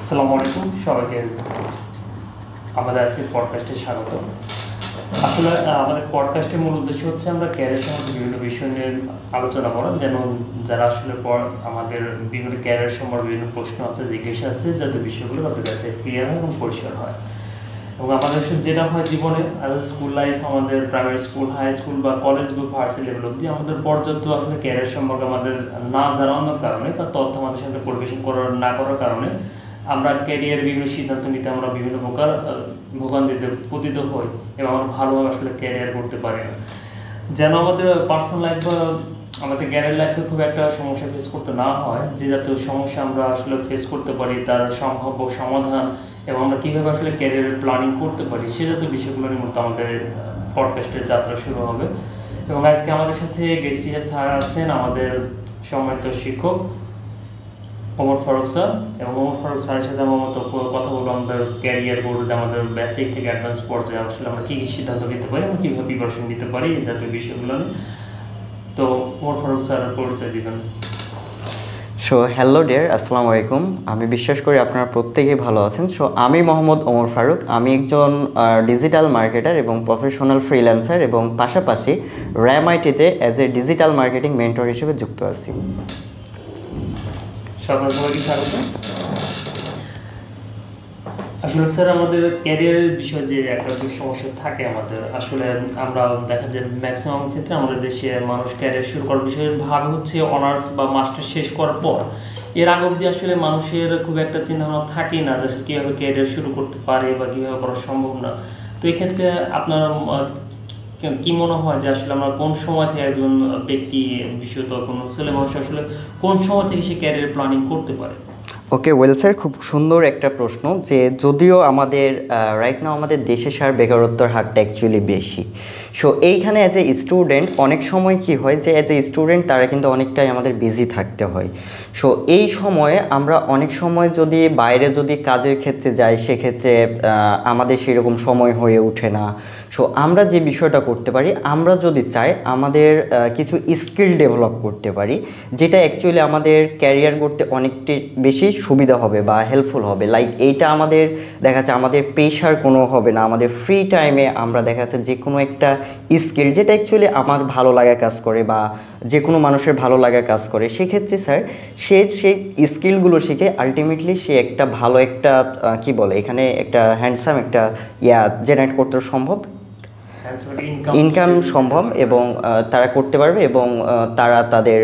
আসসালামু আলাইকুম সবাইকে আমাদের আজকের পডকাস্টে স্বাগত। আসলে আমাদের পডকাস্টের মূল উদ্দেশ্য হচ্ছে আমরা ক্যারিয়ার সম্পর্কে বিভিন্ন বিষয় নিয়ে আলোচনা করা, যেন যারা আসলে আমাদের বিভিন্ন ক্যারিয়ার সম্পর্কে বিভিন্ন প্রশ্ন আছে, জিজ্ঞাসা আছে, যাতে বিষয়গুলো তাদের কাছে ক্লিয়ার হয় এবং পরিষ্কার হয়। এবং আমাদের যেটা হয় জীবনে স্কুল লাইফ, আমাদের প্রাইমারি স্কুল, হাই স্কুল বা কলেজ বা ভার্সিটি লেভেল অবধি আমাদের পর্যাপ্ত আসলে ক্যারিয়ার সম্পর্কে আমাদের না জানানোর কারণে বা তথ্য আমাদের সাথে পরিবেশন না করার কারণে আমরা ক্যারিয়ারের বিভিন্ন সিদ্ধান্ত নিতে আমরা বিভিন্ন প্রকার ভোগান্তিতে পতিত হই এবং আমরা ভালোভাবে আসলে ক্যারিয়ার করতে পারি না। যেন আমাদের পার্সোনাল লাইফ বা আমাদের ক্যারিয়ার লাইফে খুব একটা সমস্যা ফেস করতে না হয়, যে জাতীয় সমস্যা আমরা আসলে ফেস করতে পারি তার সম্ভাব্য সমাধান এবং আমরা কীভাবে আসলে ক্যারিয়ারের প্ল্যানিং করতে পারি সে জাতীয় বিষয়গুলো নিয়ে মূলত আমাদের পডকাস্টের যাত্রা শুরু হবে। এবং আজকে আমাদের সাথে গেস্ট হিসেবে আছেন আমাদের সম্মানিত শিক্ষক ওমর ফারুক স্যার, এবং ওমর ফারুক স্যারের সাথে আমার মতো কথা বলবো আমাদের ক্যারিয়ার বলতে আমাদের বেসিক থেকে অ্যাডভান্স পর্যায়ে আসলে আমরা কী কী সিদ্ধান্ত নিতে পারি এবং কীভাবে প্রিপারেশন নিতে পারি এই জাতীয় বিষয়গুলো নিয়ে। তো ওমর ফারুক স্যারের পরিচয় দিবেন। সো হ্যালো ডিয়ার, আসসালামু আলাইকুম। আমি বিশ্বাস করি আপনারা প্রত্যেকেই ভালো আছেন। সো আমি মোহাম্মদ ওমর ফারুক, আমি একজন ডিজিটাল মার্কেটার এবং প্রফেশনাল ফ্রিল্যান্সার এবং পাশাপাশি র্যামআইটিতে as a digital marketing mentor হিসেবে যুক্ত আছি। সবাইকে স্বাগত। আসলে স্যার আমাদের ক্যারিয়ারের বিষয়ে যে একটা সমস্যা থাকে আমাদের, আসলে আমরা দেখা যায় ম্যাক্সিমাম ক্ষেত্রে আমাদের দেশে মানুষ ক্যারিয়ার শুরু করার বিষয়ে ভাবে হচ্ছে অনার্স বা মাস্টার শেষ করার পর। এর আগে অবধি আসলে মানুষের খুব একটা চিন্তাভাবনা থাকেই না যে কীভাবে ক্যারিয়ার শুরু করতে পারে বা কীভাবে করা সম্ভব না। তো এক্ষেত্রে আপনার কি মনে হয় যে আসলে আমরা কোন সময় থেকে একজন ব্যক্তি বিশেষত কোনো ছেলে মানুষ আসলে কোন সময় থেকে সে ক্যারিয়ার প্ল্যানিং করতে পারে? ওকে ওয়েল স্যার, খুব সুন্দর একটা প্রশ্ন। যে যদিও আমাদের রাইট নাও আমাদের দেশে বেকারত্বের হারটা অ্যাকচুয়ালি বেশি। সো এইখানে অ্যাজ এ স্টুডেন্ট অনেক সময় কি হয় যে অ্যাজ এ স্টুডেন্ট তারা কিন্তু অনেকটাই আমাদের বিজি থাকতে হয়। সো এই সময়ে আমরা অনেক সময় যদি বাইরে যদি কাজের ক্ষেত্রে যাই সেক্ষেত্রে আমাদের সেরকম সময় হয়ে ওঠে না। সো আমরা যে বিষয়টা করতে পারি, আমরা যদি চাই আমাদের কিছু স্কিল ডেভেলপ করতে পারি, যেটা অ্যাকচুয়ালি আমাদের ক্যারিয়ার করতে অনেকটি বেশি সুবিধা হবে বা হেল্পফুল হবে। লাইক এইটা আমাদের দেখা যাচ্ছে আমাদের প্রেশার কোনো হবে না, আমাদের ফ্রি টাইমে আমরা দেখা যাচ্ছে যে কোনো একটা স্কিল যেটা অ্যাকচুয়ালি আমার ভালো লাগা কাজ করে বা যে কোনো মানুষের ভালো লাগা কাজ করে, সেক্ষেত্রে স্যার সেই স্কিলগুলো শিখে আলটিমেটলি সে একটা ভালো একটা কি বলে এখানে একটা হ্যান্ডসাম একটা জেনারেট করতে সম্ভব, ইনকাম সম্ভব এবং তারা করতে পারবে এবং তারা তাদের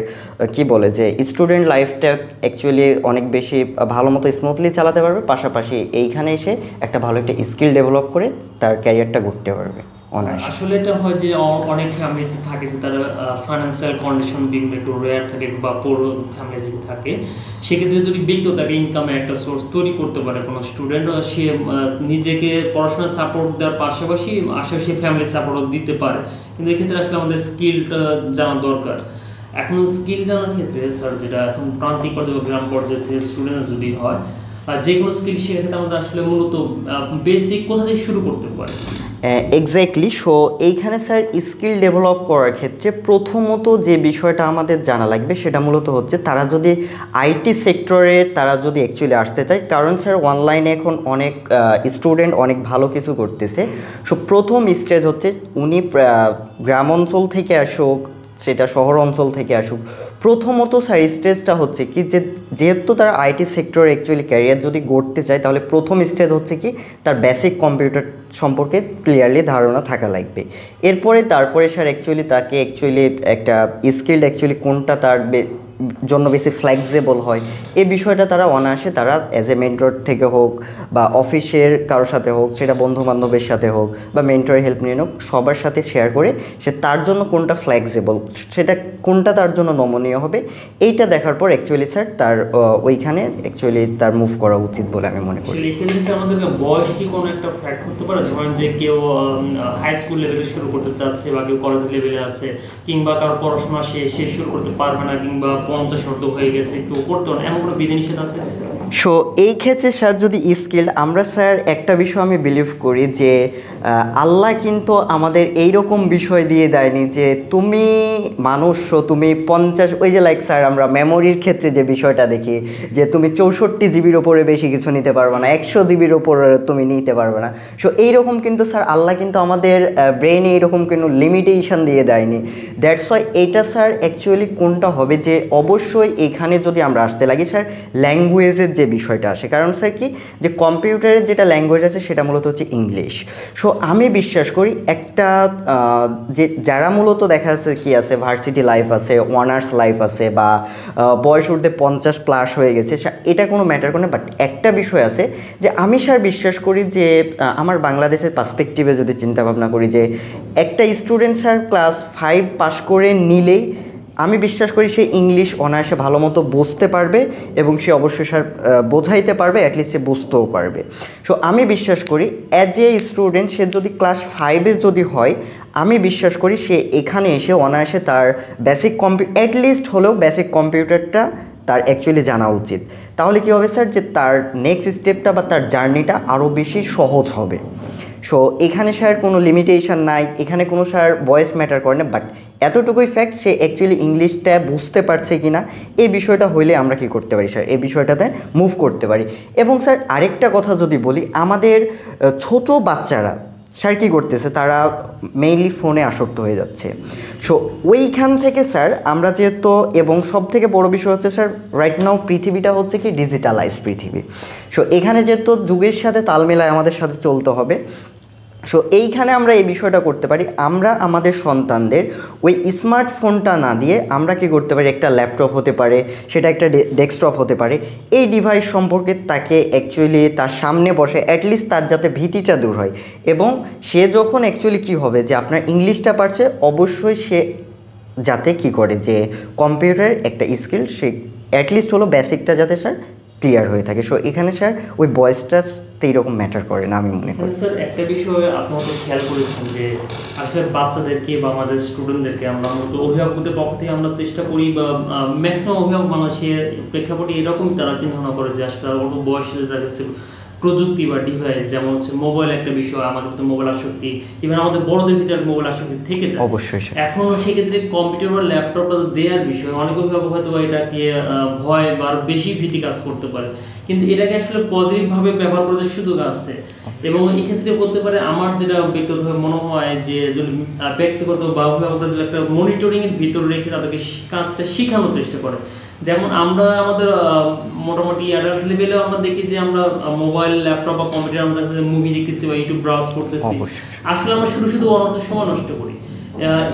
কি বলে যে স্টুডেন্ট লাইফটা অ্যাকচুয়ালি অনেক বেশি ভালো মতো স্মুথলি চালাতে পারবে, পাশাপাশি এইখানে এসে একটা ভালো একটা স্কিল ডেভেলপ করে তার ক্যারিয়ারটা করতে পারবে। আসলে এটা হয় যে অনেক ফ্যামিলিতে থাকে যে তারা ফাইন্যান্সিয়াল কন্ডিশন একটু রেয়ার থাকে বা পুর ফ্যামিলি থেকে থাকে, সেক্ষেত্রে যদি ব্যক্তি তাকে ইনকামের একটা সোর্স তৈরি করতে পারে কোনো স্টুডেন্ট, সে নিজেকে পড়াশোনার সাপোর্ট দেওয়ার পাশাপাশি আশেপাশে ফ্যামিলি সাপোর্টও দিতে পারে। কিন্তু এক্ষেত্রে আসলে আমাদের স্কিলটা জানা দরকার। এখন স্কিল জানার ক্ষেত্রে স্যার যেটা এখন প্রান্তিক পর্যায়ে গ্রাম পর্যায়ে থেকে স্টুডেন্ট যদি হয় যে কোনো স্কিল সেক্ষেত্রে আমাদের আসলে মূলত বেসিক কোথা থেকে শুরু করতে পারে? এক্স্যাক্টলি। সো এইখানে স্যার স্কিল ডেভেলপ করার ক্ষেত্রে প্রথমত যে বিষয়টা আমাদের জানা লাগবে সেটা মূলত হচ্ছে তারা যদি আইটি সেক্টরে তারা যদি অ্যাকচুয়ালি আসতে চায়, কারণ স্যার অনলাইনে এখন অনেক স্টুডেন্ট অনেক ভালো কিছু করতেছে। সো প্রথম স্টেজ হচ্ছে উনি গ্রাম অঞ্চল থেকে আসুক সেটা শহর অঞ্চল থেকে আসুক, প্রথমত স্যার স্টেজটা হচ্ছে কি যে যেহেতু তারা আইটি সেক্টরে অ্যাকচুয়ালি ক্যারিয়ার যদি গড়তে চায়, তাহলে প্রথম স্টেজ হচ্ছে কি তার বেসিক কম্পিউটার সম্পর্কে ক্লিয়ারলি ধারণা থাকা লাগবে। তারপরে স্যার তাকে একটা স্কিল কোনটা তার জন্য বেশি ফ্লেক্সিবল হয় এই বিষয়টা তারা অনায়াসে তারা অ্যাজ এ মেন্টর থেকে হোক বা অফিসের কারোর সাথে হোক, সেটা বন্ধু বান্ধবের সাথে হোক বা মেন্টরের হেল্প নিয়ে হোক, সবার সাথে শেয়ার করে সে তার জন্য কোনটা ফ্লেক্সিবল, সেটা কোনটা তার জন্য নমনীয় হবে, এইটা দেখার পর স্যার তার ওইখানে তার মুভ করা উচিত বলে আমি মনে করি। এক্ষেত্রে আমাদেরকে বয়স কি কোনো একটা ফ্যাক্ট করতে পারে? ধরেন যে কেউ হাই স্কুল লেভেলে শুরু করতে চাচ্ছে বা কেউ কলেজ লেভেলে আছে, কিংবা কারো পড়াশোনা শেষ শুরু করতে পারবে না, কিংবা 50 অর্ধ হয়ে গেছে একটু করতে পারেন, এমন কোনো বিধিনিষেধ আছে? সো এই ক্ষেত্রে স্যার যদি স্কিল, আমরা স্যার একটা বিষয় আমি বিলিভ করি যে আল্লাহ কিন্তু আমাদের এইরকম বিষয় দিয়ে দেয়নি যে তুমি মানুষ, তুমি 50, ওই যে লাইক স্যার আমরা মেমোরির ক্ষেত্রে যে বিষয়টা দেখি যে তুমি 64 জিবির ওপরে বেশি কিছু নিতে পারবে না, 100 জিবির ওপরে তুমি নিতে পারবে না। সো এইরকম কিন্তু স্যার আল্লাহ কিন্তু আমাদের ব্রেনে এইরকম কোনো লিমিটেশন দিয়ে দেয়নি। দ্যাটস ওয়াই এইটা স্যার অ্যাকচুয়ালি কোনটা হবে যে অবশ্যই এখানে যদি আমরা আসতে লাগি স্যার ল্যাঙ্গুয়েজের যে বিষয়টা আসে, কারণ স্যার কি যে কম্পিউটারের যেটা ল্যাঙ্গুয়েজ আছে সেটা মূলত হচ্ছে ইংলিশ। সো আমি বিশ্বাস করি একটা যে যারা মূলত দেখা যাচ্ছে কি আছে ভার্সিটি লাইফ আছে, অনার্স লাইফ আছে, বা বয়স উঠতে 50+ হয়ে গেছে, এটা কোনো ম্যাটার করে না। বাট একটা বিষয় আছে যে আমি স্যার বিশ্বাস করি যে আমার বাংলাদেশের পার্সপেক্টিভে যদি চিন্তা ভাবনা করি যে একটা স্টুডেন্ট স্যার ক্লাস 5 পাস করে নিলেই আমি বিশ্বাস করি সে ইংলিশ অনায়াসে ভালো মতো বুঝতে পারবে এবং সে অবশ্যই স্যার বোঝাইতে পারবে, অ্যাটলিস্ট সে বুঝতেও পারবে। সো আমি বিশ্বাস করি অ্যাজ এ স্টুডেন্ট সে যদি ক্লাস 5-এ যদি হয়, আমি বিশ্বাস করি সে এখানে এসে অনায়াসে তার বেসিক অ্যাটলিস্ট হলেও বেসিক কম্পিউটারটা তার অ্যাকচুয়ালি জানা উচিত। তাহলে কী হবে স্যার যে তার নেক্সট স্টেপটা বা তার জার্নিটা আরও বেশি সহজ হবে। সো এখানে স্যার কোনো লিমিটেশন নাই, এখানে কোনো স্যার ভয়েস ম্যাটার করে না, বাট এতটুকুই ফ্যাক্ট সে অ্যাকচুয়ালি ইংলিশটা বুঝতে পারছে কি না এই বিষয়টা হইলে আমরা কি করতে পারি স্যার এই বিষয়টাতে মুভ করতে পারি। এবং স্যার আরেকটা কথা যদি বলি, আমাদের ছোট বাচ্চারা স্যার কী করতেছে, তারা মেইনলি ফোনে আসক্ত হয়ে যাচ্ছে। সো ওইখান থেকে স্যার আমরা যেহেতু, এবং সব থেকে বড়ো বিষয় হচ্ছে স্যার রাইট নাও পৃথিবীটা হচ্ছে কি ডিজিটালাইজ পৃথিবী। সো এখানে যেহেতু যুগের সাথে তাল মেলায় আমাদের সাথে চলতে হবে। সো এইখানে আমরা এই বিষয়টা করতে পারি, আমরা আমাদের সন্তানদের ওই স্মার্টফোনটা না দিয়ে আমরা কি করতে পারি, একটা ল্যাপটপ হতে পারে, সেটা একটা ডেস্কটপ হতে পারে, এই ডিভাইস সম্পর্কে তাকে অ্যাকচুয়ালি তার সামনে বসে অ্যাটলিস্ট তার যাতে ভীতিটা দূর হয়, এবং সে যখন অ্যাকচুয়ালি কী হবে যে আপনার ইংলিশটা পারছে, অবশ্যই সে যাতে কি করে যে কম্পিউটারের একটা স্কিল সে অ্যাটলিস্ট হলো বেসিকটা যাতে স্যার ক্লিয়ার হয়ে থাকে। সো এখানে স্যার ওই ভয়েসটা এইরকম ম্যাটার করে না আমি মনে করি। স্যার একটা বিষয় আপনারা খেয়াল করেছেন যে আসলে বাচ্চাদেরকে বা আমাদের স্টুডেন্টদেরকে আমরা মূলত অভিভাবকদের পক্ষ থেকে আমরা চেষ্টা করি, বা ম্যাক্সিমাম অভিভাবক বাংলাদেশের প্রেক্ষাপটে এরকমই তারা চিন্তা ভাবনা করে যে আসলে অল্প বয়সে তার কাছে প্রযুক্তি বা ডিভাইস, যেমন হচ্ছে মোবাইল একটা বিষয়, আমাদের ভিতরে মোবাইল আসক্তি, ইভেন আমাদের বড়দের ভিতরে মোবাইল আসক্তি থেকে যায়। অবশ্যই এখন সেক্ষেত্রে কম্পিউটার বা ল্যাপটপটা দেওয়ার বিষয় অনেক অভিভাবক হয়তো বা এটাকে ভয় বা বেশি ভীতি কাজ করতে পারে, কিন্তু এটাকে আসলে পজিটিভভাবে ব্যবহার করার সুযোগ আছে। এবং এই ক্ষেত্রে বলতে পারে আমার যেটা ব্যক্তিগতভাবে মনে হয় যে ব্যক্তিগত বা অভিভাবকরা যদি একটা মনিটরিংয়ের ভিতরে রেখে তাদেরকে কাজটা শেখানোর চেষ্টা করে, যেমন আমরা আমাদের মোটামুটি অ্যাডাল্ট লেভেলেও আমরা দেখি যে আমরা মোবাইল ল্যাপটপ বা কম্পিউটার আমরা মুভি দেখতেছি বা ইউটিউব ব্রাউজ করতেছি, আসলে আমরা শুধু অনর্থ সময় নষ্ট করি।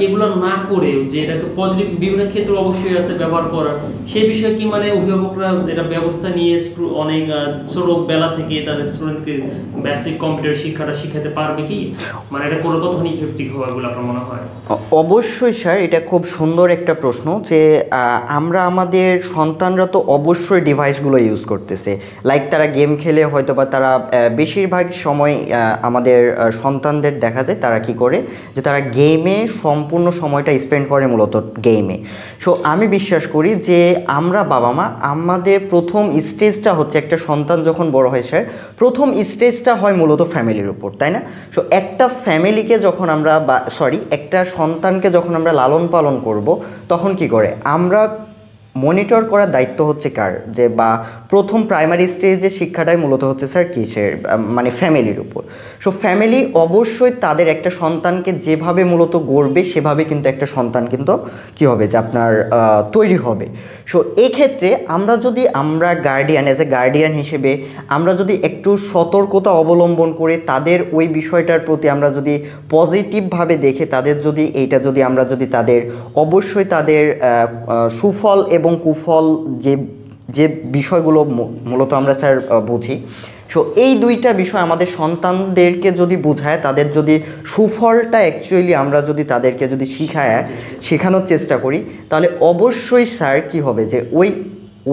এগুলো না করে যে এটাকে পজিটিভ বিভিন্ন ক্ষেত্রে অবশ্যই আছে ব্যবহার করার, সেই বিষয়ে কি মানে অভিভাবকরা এটা ব্যবস্থা নিয়ে অনেক ছোটবেলা থেকে তাদের স্টুডেন্টকে বেসিক কম্পিউটার শিক্ষাটা শিখাতে পারবে কি, মানে এটা কোনো কতখানি ইফেক্টিভ হবে বলে আপনার মনে হয়? অবশ্যই স্যার, এটা খুব সুন্দর একটা প্রশ্ন যে আমরা আমাদের সন্তানরা তো অবশ্যই ডিভাইসগুলো ইউজ করতেছে, লাইক তারা গেম খেলে হয়তো বা তারা বেশিরভাগ সময় আমাদের সন্তানদের দেখা যায় তারা কি করে যে তারা গেমে সম্পূর্ণ সময়টা স্পেন্ড করে মূলত গেমে। সো আমি বিশ্বাস করি যে আমরা বাবা মা আমাদের প্রথম স্টেজটা হচ্ছে একটা সন্তান যখন বড় হয় স্যার, প্রথম স্টেজটা হয় মূলত ফ্যামিলির উপর, তাই না? সো একটা ফ্যামিলিকে যখন আমরা একটা সন্তানকে যখন আমরা লালন পালন করব, তখন কি করে আমরা মনিটর করার দায়িত্ব হচ্ছে কার, যে বা প্রথম প্রাইমারি স্টেজে শিক্ষাটাই মূলত হচ্ছে স্যার কিসের, মানে ফ্যামিলির উপর। সো ফ্যামিলি অবশ্যই তাদের একটা সন্তানকে যেভাবে মূলত গড়বে সেভাবে কিন্তু একটা সন্তান কিন্তু কী হবে যে আপনার তৈরি হবে। সো এক্ষেত্রে আমরা গার্ডিয়ান, অ্যাজ এ গার্ডিয়ান হিসেবে আমরা যদি একটু সতর্কতা অবলম্বন করে তাদের ওই বিষয়টার প্রতি আমরা যদি পজিটিভভাবে দেখে তাদের যদি আমরা যদি তাদের অবশ্যই তাদের সুফল এবং কুফল যে বিষয়গুলো মূলত আমরা স্যার বুঝি, সো এই দুইটা বিষয় আমাদের সন্তানদেরকে যদি বোঝায়, তাদের যদি সুফলটা অ্যাকচুয়ালি আমরা যদি তাদেরকে যদি শেখানোর চেষ্টা করি, তাহলে অবশ্যই স্যার কী হবে যে ওই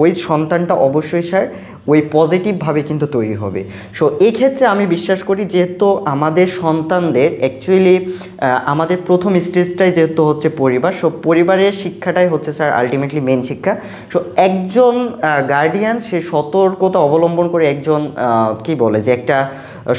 ওই সন্তানটা অবশ্যই স্যার ওই পজিটিভভাবে কিন্তু তৈরি হবে। সো এই ক্ষেত্রে আমি বিশ্বাস করি যেহেতু আমাদের সন্তানদের অ্যাকচুয়ালি আমাদের প্রথম স্টেজটাই যেহেতু হচ্ছে পরিবার, সো পরিবারের শিক্ষাটাই হচ্ছে স্যার আলটিমেটলি মেন শিক্ষা। সো একজন গার্ডিয়ান সে সতর্কতা অবলম্বন করে একজন কি বলে যে একটা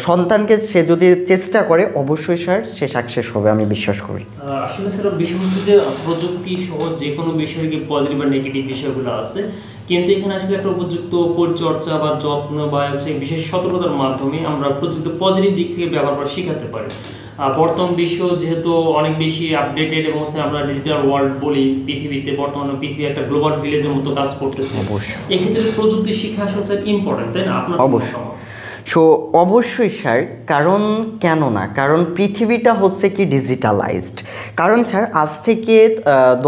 সন্তানকে সে যদি চেষ্টা করে অবশ্যই স্যার সে সাকসেস হবে, আমি বিশ্বাস করি। আসলে স্যার বিষয় হচ্ছে যে প্রযুক্তি সহ যে কোনো বিষয়ের পজিটিভ বা নেগেটিভ বিষয়গুলো আছে, কিন্তু এখানে আসলে একটা উপযুক্ত পরিচর্যা বা যত্ন বা হচ্ছে বিশেষ সতর্কতার মাধ্যমে আমরা প্রযুক্ত পজিটিভ দিক থেকে ব্যবহার করা শেখাতে পারি। বর্তমান বিশ্ব যেহেতু অনেক বেশি আপডেটেড এবং আমরা ডিজিটাল ওয়ার্ল্ড বলি, পৃথিবীতে বর্তমানে পৃথিবী একটা গ্লোবাল ভিলেজের মতো কাজ করতেছে। এক্ষেত্রে প্রযুক্তি শিক্ষা আসলে স্যার ইম্পর্টেন্ট, তাই না? আপনার অবশ্যই। সো অবশ্যই স্যার, কারণ কেন না, কারণ পৃথিবীটা হচ্ছে কি ডিজিটালাইজড। কারণ স্যার আজ থেকে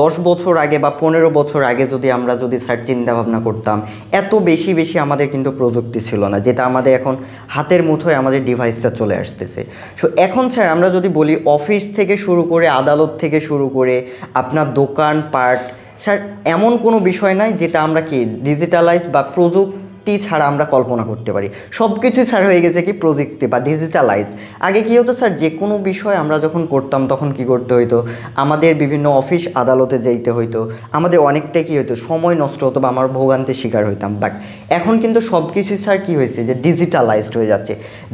10 বছর আগে বা 15 বছর আগে যদি স্যার চিন্তা ভাবনা করতাম, এত বেশি আমাদের কিন্তু প্রযুক্তি ছিল না, যেটা আমাদের এখন হাতের মুঠোয় আমাদের ডিভাইসটা চলে আসতেছে। সো এখন স্যার আমরা যদি বলি অফিস থেকে শুরু করে আদালত থেকে শুরু করে আপনার দোকান পাট, স্যার এমন কোনো বিষয় নাই যেটা আমরা কি ডিজিটালাইজড বা প্রযুক্তি ছাড়া আমরা কল্পনা করতে পারি। সব কিছুই স্যার হয়ে গেছে কি প্রযুক্তি বা ডিজিটালাইজড। আগে কী হতো স্যার, যে কোনো বিষয় আমরা যখন করতাম তখন কি করতে হইতো, আমাদের বিভিন্ন অফিস আদালতে যেতে হইতো, আমাদের অনেকটাই কী হতো সময় নষ্ট হতো বা আমার ভোগান্তির শিকার হইতাম। বাট এখন কিন্তু সব কিছুই স্যার কী হয়েছে যে ডিজিটালাইজড হয়ে যাচ্ছে।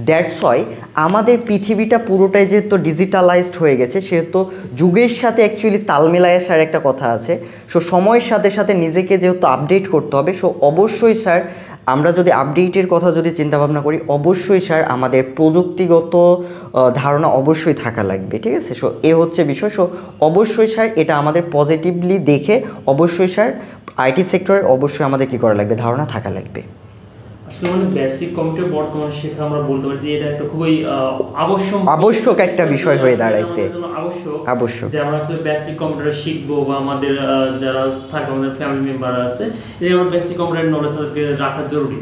দ্যাটস ওয়াই আমাদের পৃথিবীটা পুরোটাই যেহেতু ডিজিটালাইজড হয়ে গেছে, সেহেতু যুগের সাথে অ্যাকচুয়ালি তাল মেলায় স্যার একটা কথা আছে। সো সময়ের সাথে সাথে নিজেকে যেহেতু আপডেট করতে হবে, সো অবশ্যই স্যার আমরা যদি আপডেটের কথা যদি চিন্তাভাবনা করি, অবশ্যই স্যার আমাদের প্রযুক্তিগত ধারণা অবশ্যই থাকা লাগবে, ঠিক আছে? সো এ হচ্ছে বিষয়। সো অবশ্যই স্যার এটা আমাদের পজিটিভলি দেখে অবশ্যই স্যার আইটি সেক্টরে অবশ্যই আমাদের কী করা লাগবে, ধারণা থাকা লাগবে। আসলে মানে বেসিক কম্পিউটার বর্তমানে শেখা আমরা বলতে পারি যে এটা একটা খুবই আবশ্যক একটা বিষয় হয়ে দাঁড়াইছে। আবশ্যক যে আমরা আসলে বেসিক কম্পিউটার শিখবো বা আমাদের যারা থাকে আমাদের ফ্যামিলি মেম্বার আছে, এই আমরা বেসিক কম্পিউটার নলেজ রাখা জরুরি।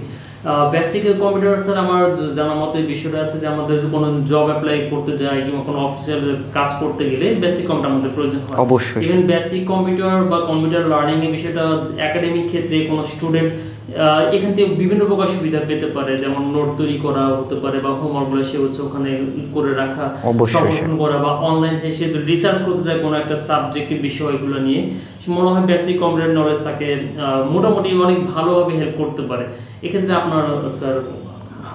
বেসিক কম্পিউটার স্যার আমার জানা মতে বিষয়টা আছে যে আমাদের কোনো জব অ্যাপ্লাই করতে যাই কিংবা কোনো অফিসিয়াল কাজ করতে গেলে বেসিক কম্পিউটার আমাদের প্রয়োজন হয়। অবশ্যই ইভেন বেসিক কম্পিউটার বা কম্পিউটার লার্নিং এর বিষয়টা একাডেমিক ক্ষেত্রে কোনো স্টুডেন্ট এখান থেকে বিভিন্ন প্রকার সুবিধা পেতে পারে, যেমন নোট তৈরি করা হতে পারে বা হোমওয়ার্কগুলো সে হচ্ছে ওখানে করে রাখা, সংরক্ষণ করা বা অনলাইন থেকে সে রিসার্চ করতে যায় কোনো একটা সাবজেক্টের বিষয়গুলো নিয়ে, মনে হয় বেসিক কম্পিউটার নলেজ তাকে মোটামুটি অনেক ভালোভাবে হেল্প করতে পারে। এক্ষেত্রে আপনার স্যার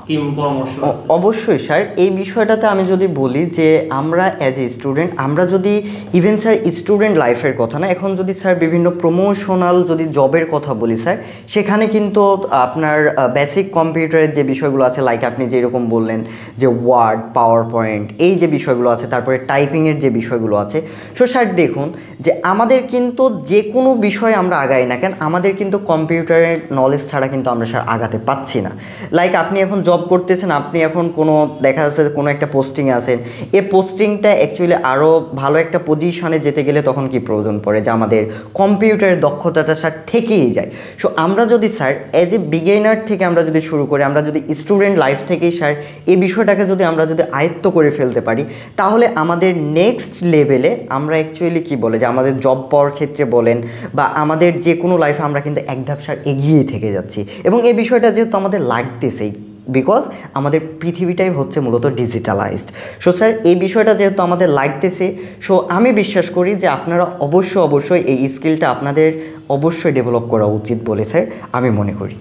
কি পরামর্শ আছে? অবশ্যই স্যার, এই বিষয়টাতে আমি যদি বলি যে আমরা অ্যাজ এ স্টুডেন্ট, আমরা যদি ইভেন স্যার স্টুডেন্ট লাইফের কথা না, এখন যদি স্যার বিভিন্ন প্রমোশনাল যদি জবের কথা বলি স্যার, সেখানে কিন্তু আপনার বেসিক কম্পিউটারের যে বিষয়গুলো আছে, লাইক আপনি যেরকম বললেন যে ওয়ার্ড, পাওয়ার পয়েন্ট, এই যে বিষয়গুলো আছে, তারপরে টাইপিংয়ের যে বিষয়গুলো আছে, সো স্যার দেখুন যে আমাদের কিন্তু যে কোনো বিষয় আমরা আগাই না কেন, আমাদের কিন্তু কম্পিউটারের নলেজ ছাড়া কিন্তু আমরা স্যার আগাতে পাচ্ছি না। লাইক আপনি এখন জব করতেছেন, আপনি এখন কোনো দেখা যাচ্ছে কোনো একটা পোস্টিংয়ে আছেন, এই পোস্টিংটা অ্যাকচুয়ালি আরও ভালো একটা পজিশনে যেতে গেলে তখন কি প্রয়োজন পড়ে যে আমাদের কম্পিউটারের দক্ষতাটা স্যার থেকেই যায়। সো আমরা যদি স্যার অ্যাজ এ বিগিনার থেকে আমরা যদি শুরু করি, আমরা যদি স্টুডেন্ট লাইফ থেকেই স্যার এই বিষয়টাকে যদি আমরা যদি আয়ত্ত করে ফেলতে পারি, তাহলে আমাদের নেক্সট লেভেলে আমরা অ্যাকচুয়ালি কি বলে যে আমাদের জব পাওয়ার ক্ষেত্রে বলেন বা আমাদের যে কোনো লাইফে আমরা কিন্তু এক ধাপ স্যার এগিয়ে থেকে যাচ্ছি। এবং এই বিষয়টা যেহেতু আমাদের লাগতেছেই, বিকজ আমাদের পৃথিবীটাই হচ্ছে মূলত ডিজিটালাইজড। সো স্যার এই বিষয়টা যেহেতু আমাদের লাগতেছে, সো আমি বিশ্বাস করি যে আপনারা অবশ্যই এই স্কিলটা আপনাদের অবশ্যই ডেভেলপ করা উচিত বলে স্যার আমি মনে করি।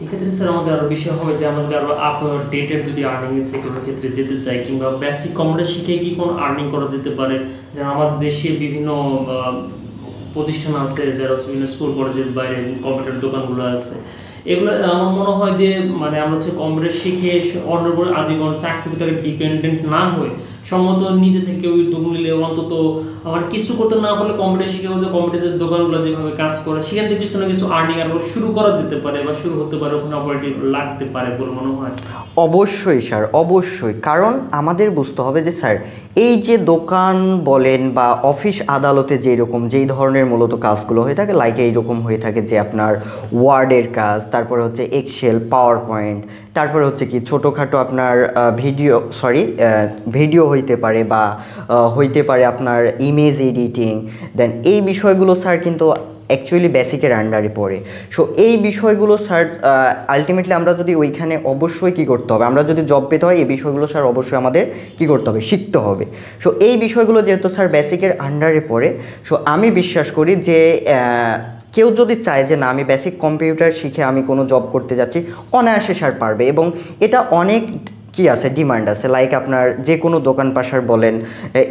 এক্ষেত্রে স্যার আমাদের আরও বিষয় হবে যে আমাদের আরও আপডেটেড যদি আর্নিং সেক্টরের ক্ষেত্রে যেতে চাই কিংবা বেসিক কম্পিউটার শিখে কি কোনো আর্নিং করা যেতে পারে, যেন আমাদের দেশে বিভিন্ন প্রতিষ্ঠান আছে যারা বিভিন্ন স্কুল কলেজের বাইরে কম্পিউটার দোকানগুলো আছে, এগুলো আমার মনে হয় যে মানে আমরা হচ্ছে কম্পিউটার শিখে অন্যের উপর আজীবন চাকরির তাকে ডিপেন্ডেন্ট না হয়ে সম্ভবত নিজে থেকে উদ্যোগ নিলে অন্তত আমার কিছু করতে না পারলে কম্পিউটার শিখে হচ্ছে কম্পিউটারের দোকানগুলো যেভাবে কাজ করে সেখান থেকে কিছু না কিছু আর্নিং আর শুরু করা যেতে পারে বা শুরু হতে পারে, ওখানে অপারেটিভ লাগতে পারে বলে মনে হয়। অবশ্যই স্যার, অবশ্যই। কারণ আমাদের বুঝতে হবে যে স্যার এই যে দোকান বলেন বা অফিস আদালতে যেই ধরনের মূলত কাজগুলো হয়ে থাকে, লাইক এইরকম হয়ে থাকে যে আপনার ওয়ার্ডের কাজ, তারপরে হচ্ছে এক্সেল, পাওয়ার পয়েন্ট, তারপরে হচ্ছে কি ছোটোখাটো আপনার ভিডিও হইতে পারে বা হইতে পারে আপনার ইমেজ এডিটিং, দেন এই বিষয়গুলো স্যার কিন্তু অ্যাকচুয়ালি বেসিকের আন্ডারে পড়ে। সো এই বিষয়গুলো স্যার আলটিমেটলি আমরা যদি ওইখানে অবশ্যই কী করতে হবে, আমরা যদি জব পেতে হয় এই বিষয়গুলো স্যার অবশ্যই আমাদের কী করতে হবে, শিখতে হবে। সো এই বিষয়গুলো যেহেতু স্যার বেসিকের আন্ডারে পড়ে, সো আমি বিশ্বাস করি যে কেউ যদি চায় যে না আমি বেসিক কম্পিউটার শিখে আমি কোনো জব করতে যাচ্ছি, অনায়াসে স্যার পারবে। এবং এটা অনেক কি আছে, ডিমান্ড আছে। লাইক আপনার যে কোনো দোকান পাশার বলেন,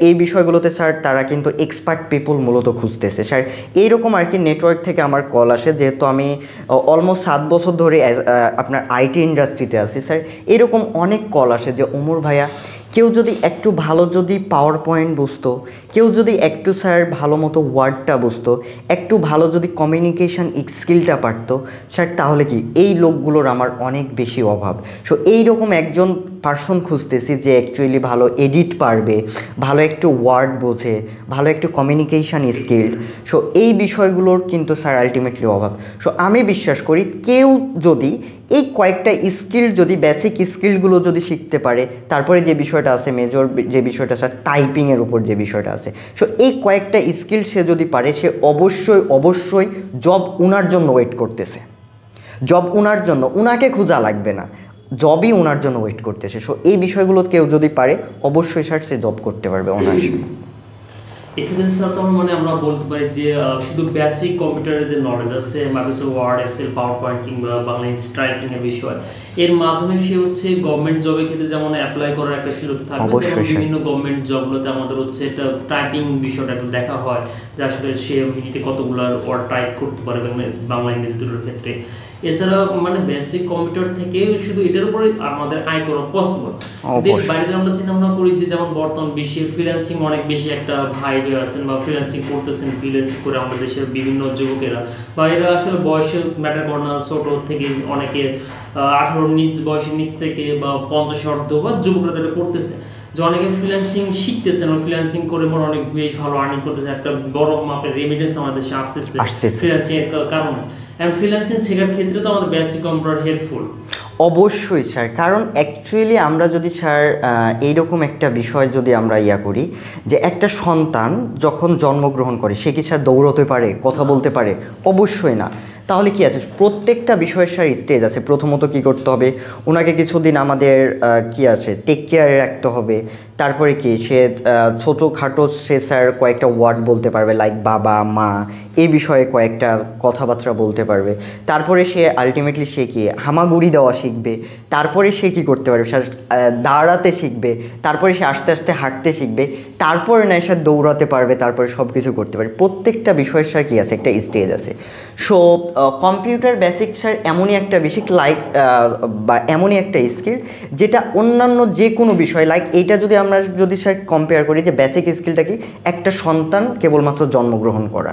এই বিষয়গুলোতে স্যার তারা কিন্তু এক্সপার্ট পিপল মূলত খুঁজতেছে স্যার। এইরকম আর কি নেটওয়ার্ক থেকে আমার কল আসে, যেহেতু আমি অলমোস্ট 7 বছর ধরে আপনার আইটি ইন্ডাস্ট্রিতে আছি স্যার। এরকম অনেক কল আসে যে ওমর ভাইয়া কেউ যদি একটু ভালো যদি পাওয়ার পয়েন্ট বুঝতো, কেউ যদি একটু স্যার ভালো মতো ওয়ার্ডটা বুঝতো, একটু ভালো যদি কমিউনিকেশান স্কিলটা পারতো স্যার, তাহলে কি এই লোকগুলোর আমার অনেক বেশি অভাব। সো এইরকম একজন পার্সন খুঁজতেছি যে অ্যাকচুয়ালি ভালো এডিট পারবে, ভালো একটু ওয়ার্ড বোঝে, ভালো একটু কমিউনিকেশান স্কিল। সো এই বিষয়গুলোর কিন্তু স্যার আলটিমেটলি অভাব। সো আমি বিশ্বাস করি কেউ যদি এই কয়েকটা স্কিল যদি বেসিক স্কিলগুলো যদি শিখতে পারে, তারপরে যে বিষয়টা আছে মেজর যে বিষয়টা স্যার টাইপিংয়ের উপর যে বিষয়টা আছে, সো এই কয়েকটা স্কিল সে যদি পারে, সে অবশ্যই অবশ্যই জব ওনার জন্য ওয়েট করতেছে। জব ওনার জন্য, ওনাকে খোঁজা লাগবে না, জবই ওনার জন্য ওয়েট করতেছে। সো এই বিষয়গুলো কেউ যদি পারে অবশ্যই স্যার সে জব করতে পারবে অনায়াসে। এক্ষেত্রে স্যার তখন মানে আমরা বলতে পারি যে শুধু বেসিক কম্পিউটারের যে নলেজ আছে, Microsoft Word, Excel, PowerPoint কিংবা বাংলা টাইপিং এর বিষয়, এর মাধ্যমে সে হচ্ছে গভর্নমেন্ট জবের ক্ষেত্রে যেমন অ্যাপ্লাই করার একটা সুযোগ থাকবে, যেমন বিভিন্ন গভর্নমেন্ট জবগুলোতে আমাদের হচ্ছে এটা টাইপিং বিষয়টা একটু দেখা হয় যে আসলে সে মিনিটে কতগুলো ওয়ার্ড টাইপ করতে পারে বাংলা ইংরেজি দুটোর ক্ষেত্রে। এছাড়া মানে বেসিক কম্পিউটার থেকে শুধু এটার উপরে আমাদের আয় করা পসিবল। বাড়িতে আমরা চিন্তা ভাবনা করি যে যেমন বর্তমান বিশ্বে ফ্রিল্যান্সিং অনেক বেশি একটা ভাইব আছেন বা ফ্রিল্যান্সিং করতেছেন, ফ্রিল্যান্সিং করে আমাদের দেশের বিভিন্ন যুবকেরা, বা এরা আসলে বয়সে ম্যাটার করে না, ছোট থেকে অনেকে 18 নিচ বয়সের নিচ থেকে বা 50 অর্ধ বা যুবকরা যেটা করতেছে, যে অনেকে ফ্রিল্যান্সিং শিখতেছেন, ফ্রিল্যান্সিং করে মনে অনেক বেশ ভালো আর্নিং করতেছে, একটা বড় মাপের রেমিটেন্স আমাদের দেশে আসতেছে ফ্রিল্যান্সিং এর কারণে। এন্ড ফ্রিল্যান্সিং শেখার ক্ষেত্রে তো আমাদের বেসিক কম্পিউটার হেল্পফুল। অবশ্যই স্যার, কারণ অ্যাকচুয়ালি আমরা যদি স্যার এইরকম একটা বিষয় যদি আমরা করি যে একটা সন্তান যখন জন্মগ্রহণ করে সে কি স্যার দৌড়তে পারে, কথা বলতে পারে? অবশ্যই না। তাহলে কি আছে, প্রত্যেকটা বিষয়ের স্যার স্টেজ আছে। প্রথমত কি করতে হবে, ওনাকে কিছুদিন আমাদের কি আছে টেক কেয়ারে রাখতে হবে। তারপরে কি সে ছোটোখাটো সে স্যার কয়েকটা ওয়ার্ড বলতে পারবে, লাইক বাবা মা, এই বিষয়ে কয়েকটা কথাবার্তা বলতে পারবে। তারপরে সে আলটিমেটলি সে কি হামাগুড়ি দেওয়া শিখবে। তারপরে সে কি করতে পারবে স্যার, দাঁড়াতে শিখবে। তারপরে সে আস্তে আস্তে হাঁটতে শিখবে। তারপরে না স্যার দৌড়াতে পারবে। তারপরে সব কিছু করতে পারবে। প্রত্যেকটা বিষয়ের স্যার কী আছে, একটা স্টেজ আছে। সো কম্পিউটার বেসিক স্যার এমনই একটা বেসিক লাইক বা এমনই একটা স্কিল যেটা অন্যান্য যে কোনো বিষয়, লাইক এইটা যদি আমরা যদি স্যার কম্পেয়ার করি যে বেসিক স্কিলটা কি, একটা সন্তান কেবলমাত্র জন্মগ্রহণ করা।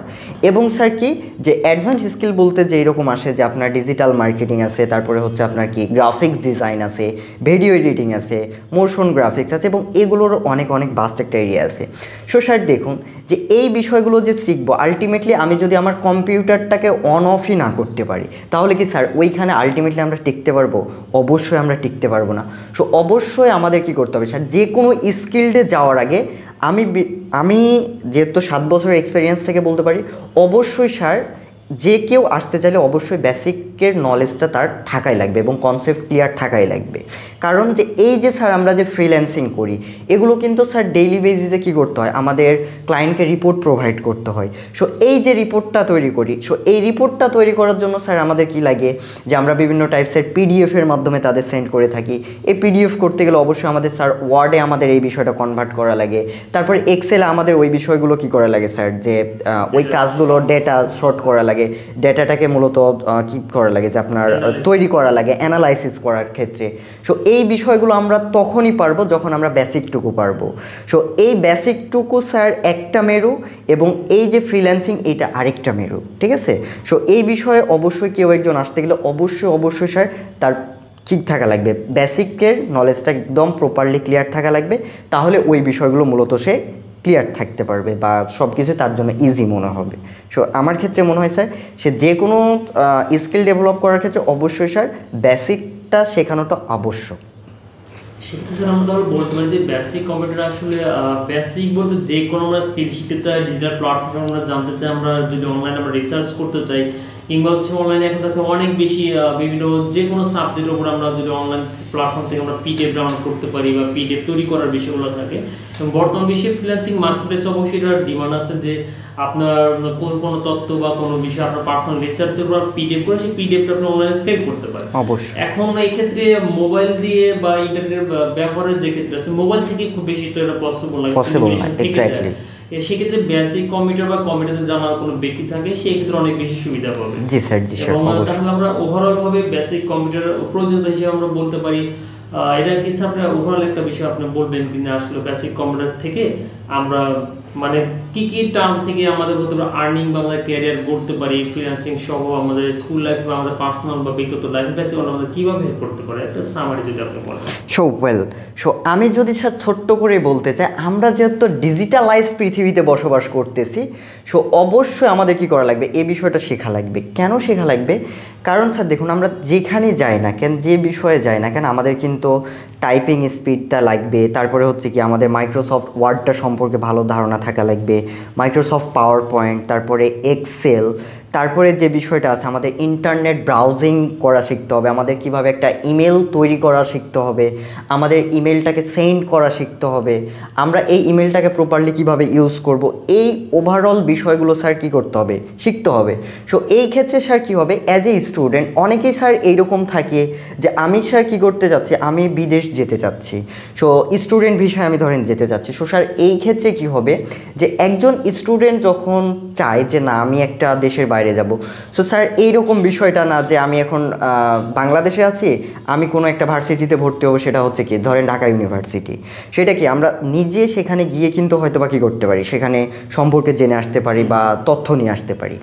এবং স্যার কি যে অ্যাডভান্স স্কিল বলতে যে এরকম আসে যে আপনার ডিজিটাল মার্কেটিং আছে, তারপরে হচ্ছে আপনার কি গ্রাফিক্স ডিজাইন আছে, ভিডিও এডিটিং আছে, মোশন গ্রাফিক্স আছে, এবং এগুলোর অনেক অনেক বাস্ট একটা এরিয়া আছে। সো স্যার দেখুন যে এই বিষয়গুলো যে শিখবো, আলটিমেটলি আমি যদি আমার কম্পিউটারটাকে অন অফই না করতে পারি, তাহলে কি স্যার ওইখানে আলটিমেটলি আমরা টিকতে পারবো? অবশ্যই আমরা টিকতে পারবো না। সো অবশ্যই আমাদের কি করতে হবে স্যার, যে কোনো স্কিল্ডে যাওয়ার আগে আমি যেহেতু 7 বছরের এক্সপিরিয়েন্স থেকে বলতে পারি, অবশ্যই স্যার যে কেউ আসতে চাইলে অবশ্যই বেসিকের নলেজটা তার থাকাই লাগবে এবং কনসেপ্ট ক্লিয়ার থাকাই লাগবে। কারণ যে এই যে স্যার আমরা যে ফ্রিল্যান্সিং করি, এগুলো কিন্তু স্যার ডেইলি বেসিসে কী করতে হয়, আমাদের ক্লায়েন্টকে রিপোর্ট প্রোভাইড করতে হয়। সো এই যে রিপোর্টটা তৈরি করি, সো এই রিপোর্টটা তৈরি করার জন্য স্যার আমাদের কি লাগে, যে আমরা বিভিন্ন টাইপসের পিডিএফের মাধ্যমে তাদের সেন্ড করে থাকি। এই পিডিএফ করতে গেলে অবশ্যই আমাদের স্যার ওয়ার্ডে আমাদের এই বিষয়টা কনভার্ট করা লাগে। তারপরে এক্সেলে আমাদের ওই বিষয়গুলো কী করা লাগে স্যার, যে ওই কাজগুলো ডেটা শর্ট করা লাগে, ডেটাটাকে মূলত কী করা লাগে, যে আপনার তৈরি করা লাগে অ্যানালাইসিস করার ক্ষেত্রে। সো এই বিষয়গুলো আমরা তখনই পারবো যখন আমরা বেসিকটুকু পারবো। সো এই বেসিকটুকু স্যার একটা মেরু, এবং এই যে ফ্রিল্যান্সিং এইটা আরেকটা মেরু, ঠিক আছে? সো এই বিষয়ে অবশ্যই কেউ একজন আসতে গেলে অবশ্যই স্যার তার ঠিক থাকা লাগবে, বেসিকের নলেজটা একদম প্রপারলি ক্লিয়ার থাকা লাগবে। তাহলে ওই বিষয়গুলো মূলত সে ক্লিয়ার থাকতে পারবে বা সব কিছু তার জন্য ইজি মনে হবে। সো আমার ক্ষেত্রে মনে হয় স্যার সে যে কোনো স্কিল ডেভেলপ করার ক্ষেত্রে অবশ্যই স্যার বেসিকটা শেখানোটা আবশ্যক। সেক্ষেত্রে স্যার আমরা ধরো বলতে পারি যে বেসিক কম্পিউটার আসলে বেসিক বলতে যে কোনো আমরা স্কিল শিখতে চাই, ডিজিটাল প্ল্যাটফর্ম আমরা জানতে চাই, আমরা যদি অনলাইনে আমরা রিসার্চ করতে চাই, কিংবা হচ্ছে অনলাইনে এখন তাতে অনেক বেশি বিভিন্ন যে কোনো সাবজেক্টের উপর আমরা যদি অনলাইন প্ল্যাটফর্ম থেকে আমরা পিডিএফ ডাউনলোড করতে পারি বা পিডিএফ তৈরি করার বিষয়গুলো থাকে। এবং বর্তমান বিশ্বে ফ্রিল্যান্সিং মার্কেটপ্লেসে অবশ্যই এটার ডিমান্ড আছে যে আপনার কোনো তথ্য বা কোনো বিষয় আপনার পার্সোনাল রিসার্চের উপর পিডিএফ করে সেই পিডিএফটা আপনি অনলাইনে সেল করতে পারেন। অবশ্যই এখন এই ক্ষেত্রে মোবাইল দিয়ে বা ইন্টারনেট ব্যবহারের যে ক্ষেত্রে আছে মোবাইল থেকে খুব বেশি তো এটা পসিবল লাগে, এক্স্যাক্টলি। সেক্ষেত্রে বেসিক কম্পিউটার বা কম্পিউটার জানা কোনো ব্যক্তি থাকে সেই ক্ষেত্রে অনেক বেশি সুবিধা পাবে। জি স্যার, জি স্যার। এবং তাহলে আমরা ওভারঅল ভাবে বেসিক কম্পিউটার প্রয়োজনীয়তা হিসেবে আমরা বলতে পারি এটা কি স্যার আপনার ওভারঅল একটা বিষয় আপনি বলবেন কিনা আসলে বেসিক কম্পিউটার থেকে আমরা মানে কি কি টার্ম থেকে আমাদের হতে পারে আর্নিং বা আমাদের ক্যারিয়ার করতে পারি ফ্রিল্যান্সিং সহ আমাদের স্কুল লাইফ বা আমাদের পার্সোনাল বা ব্যক্তিগত লাইফ বেসিক আমাদের কিভাবে হেল্প করতে পারে একটা সামারি যদি আপনি বলেন। সো আমি যদি স্যার ছোট্ট করে বলতে চাই, আমরা যেহেতু ডিজিটালাইজড পৃথিবীতে বসবাস করতেছি, সো অবশ্যই আমাদের কি করা লাগবে, এই বিষয়টা শেখা লাগবে। কেন শেখা লাগবে? কারণ স্যার দেখুন, আমরা যেখানে যাই না কেন, যে বিষয়ে যাই না কেন, আমাদের কিন্তু টাইপিং স্পিডটা লাগবে, তারপরে হচ্ছে কি আমাদের মাইক্রোসফট ওয়ার্ডটা সম্পর্কে ভালো ধারণা থাকা লাগবে, মাইক্রোসফট পাওয়ার পয়েন্ট, তারপরে এক্সেল, তারপরে যে বিষয়টা আছে আমাদের ইন্টারনেট ব্রাউজিং করা শিখতে হবে, আমাদের কিভাবে একটা ইমেল তৈরি করা শিখতে হবে, আমাদের ইমেলটাকে সেন্ড করা শিখতে হবে, আমরা এই ইমেলটাকে প্রপারলি কিভাবে ইউজ করব, এই ওভারঅল বিষয়গুলো স্যার কী করতে হবে, শিখতে হবে। সো এই ক্ষেত্রে স্যার কী হবে, অ্যাজ এ স্টুডেন্ট অনেকেই স্যার এইরকম থাকে যে আমি স্যার কী করতে যাচ্ছি, আমি বিদেশ যেতে চাচ্ছি, সো স্টুডেন্ট ভিসায় আমি ধরেন যেতে চাচ্ছি। সো স্যার এই ক্ষেত্রে কী হবে যে একজন স্টুডেন্ট যখন চায় যে না আমি একটা দেশের বাইরে যাব, সো স্যার এইরকম বিষয়টা না যে আমি এখন বাংলাদেশে আছি, আমি কোনো একটা ভার্সিটিতে ভর্তি হবো, সেটা হচ্ছে কি ধরেন ঢাকা ইউনিভার্সিটি, সেটা কি আমরা নিজে সেখানে গিয়ে কিন্তু হয়তো বা কী করতে পারি, সেখানে সম্পর্কে জেনে আসতে পারি বা তথ্য নিয়ে আসতে পারি।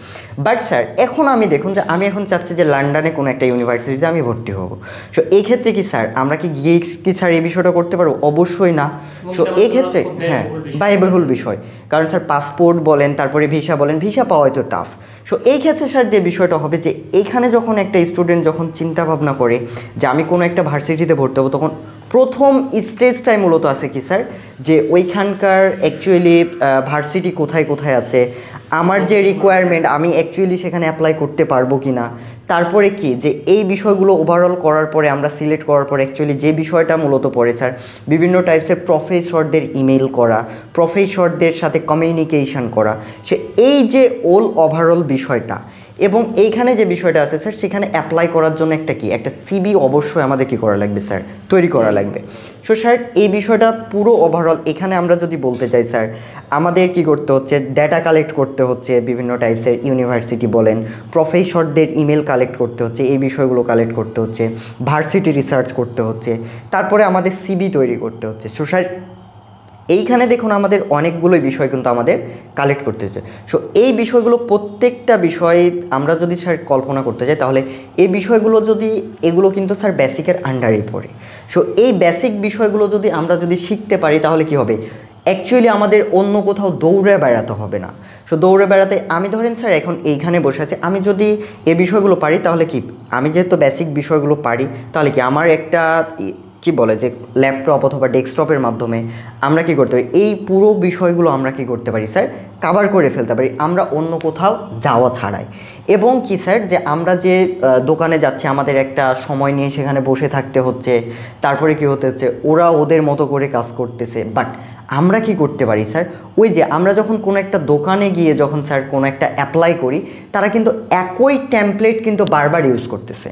বাট স্যার এখন আমি দেখুন যে আমি এখন চাচ্ছি যে লন্ডনে কোনো একটা ইউনিভার্সিটিতে আমি ভর্তি হব। সো এই ক্ষেত্রে কি স্যার আমরা কি গিয়ে কি স্যার এই বিষয়টা করতে পারবো? অবশ্যই না। সো এই ক্ষেত্রে হ্যাঁ ব্যয়বহুল বিষয়, কারণ স্যার পাসপোর্ট বলেন, তারপরে ভিসা বলেন, ভিসা পাওয়াই তো টাফ। সো এই ক্ষেত্রে স্যার যে বিষয়টা হবে যে এইখানে যখন একটা স্টুডেন্ট যখন চিন্তা ভাবনা করে যে আমি কোনো একটা ভার্সিটিতে ভর্তি হবো, তখন প্রথম স্টেজটাই মূলত আছে কি স্যার, যে ওইখানকার অ্যাকচুয়ালি ভার্সিটি কোথায় কোথায় আছে, আমার যে রিকোয়ারমেন্ট আমি অ্যাকচুয়ালি সেখানে অ্যাপ্লাই করতে পারবো কি না, তারপরে কি যে এই বিষয়গুলো ওভারঅল করার পরে আমরা সিলেক্ট করার পরে অ্যাকচুয়ালি যে বিষয়টা মূলত পড়ে স্যার বিভিন্ন টাইপসের প্রফেসরদের ইমেল করা, প্রফেসরদের সাথে কমিউনিকেশন করা, সে এই যে ওভারঅল বিষয়টা, এবং এইখানে যে বিষয়টা আছে স্যার সেখানে অ্যাপ্লাই করার জন্য একটা সিবি অবশ্যই আমাদের কী করা লাগবে স্যার, তৈরি করা লাগবে। সো স্যার এই বিষয়টা পুরো ওভারঅল এখানে আমরা যদি বলতে চাই স্যার, আমাদের কি করতে হচ্ছে, ডেটা কালেক্ট করতে হচ্ছে, বিভিন্ন টাইপসের ইউনিভার্সিটি বলেন, প্রফেসরদের ইমেল কালেক্ট করতে হচ্ছে, এই বিষয়গুলো কালেক্ট করতে হচ্ছে, ভার্সিটি রিসার্চ করতে হচ্ছে, তারপরে আমাদের সিবি তৈরি করতে হচ্ছে। সো স্যার এইখানে দেখুন আমাদের অনেকগুলোই বিষয় কিন্তু আমাদের কালেক্ট করতে হচ্ছে। সো এই বিষয়গুলো প্রত্যেকটা বিষয়ে আমরা যদি স্যার কল্পনা করতে যাই, তাহলে এই বিষয়গুলো যদি এগুলো কিন্তু স্যার বেসিকের আন্ডারেই পড়ে। সো এই বেসিক বিষয়গুলো যদি আমরা যদি শিখতে পারি, তাহলে কি হবে, অ্যাকচুয়ালি আমাদের অন্য কোথাও দৌড়ে বেড়াতে হবে না। সো দৌড়ে বেড়াতে আমি ধরেন স্যার এখন এইখানে বসে আছি, আমি যদি এই বিষয়গুলো পারি তাহলে কি, আমি যেহেতু বেসিক বিষয়গুলো পারি, তাহলে কি আমার একটা কি বলে যে ল্যাপটপ অথবা ডেস্কটপের মাধ্যমে আমরা কি করতে পারি, এই পুরো বিষয়গুলো আমরা কি করতে পারি স্যার, কভার করে ফেলতে পারি আমরা অন্য কোথাও যাওয়া ছাড়াই। এবং কি স্যার যে আমরা যে দোকানে যাচ্ছি, আমাদের একটা সময় নিয়ে সেখানে বসে থাকতে হচ্ছে, তারপরে কি হতে হচ্ছে, ওরা ওদের মতো করে কাজ করতেছে, বাট আমরা কি করতে পারি স্যার, ওই যে আমরা যখন কোনো একটা দোকানে গিয়ে যখন স্যার কোনো একটা অ্যাপ্লাই করি, তারা কিন্তু একই টেমপ্লেট কিন্তু বারবার ইউজ করতেছে।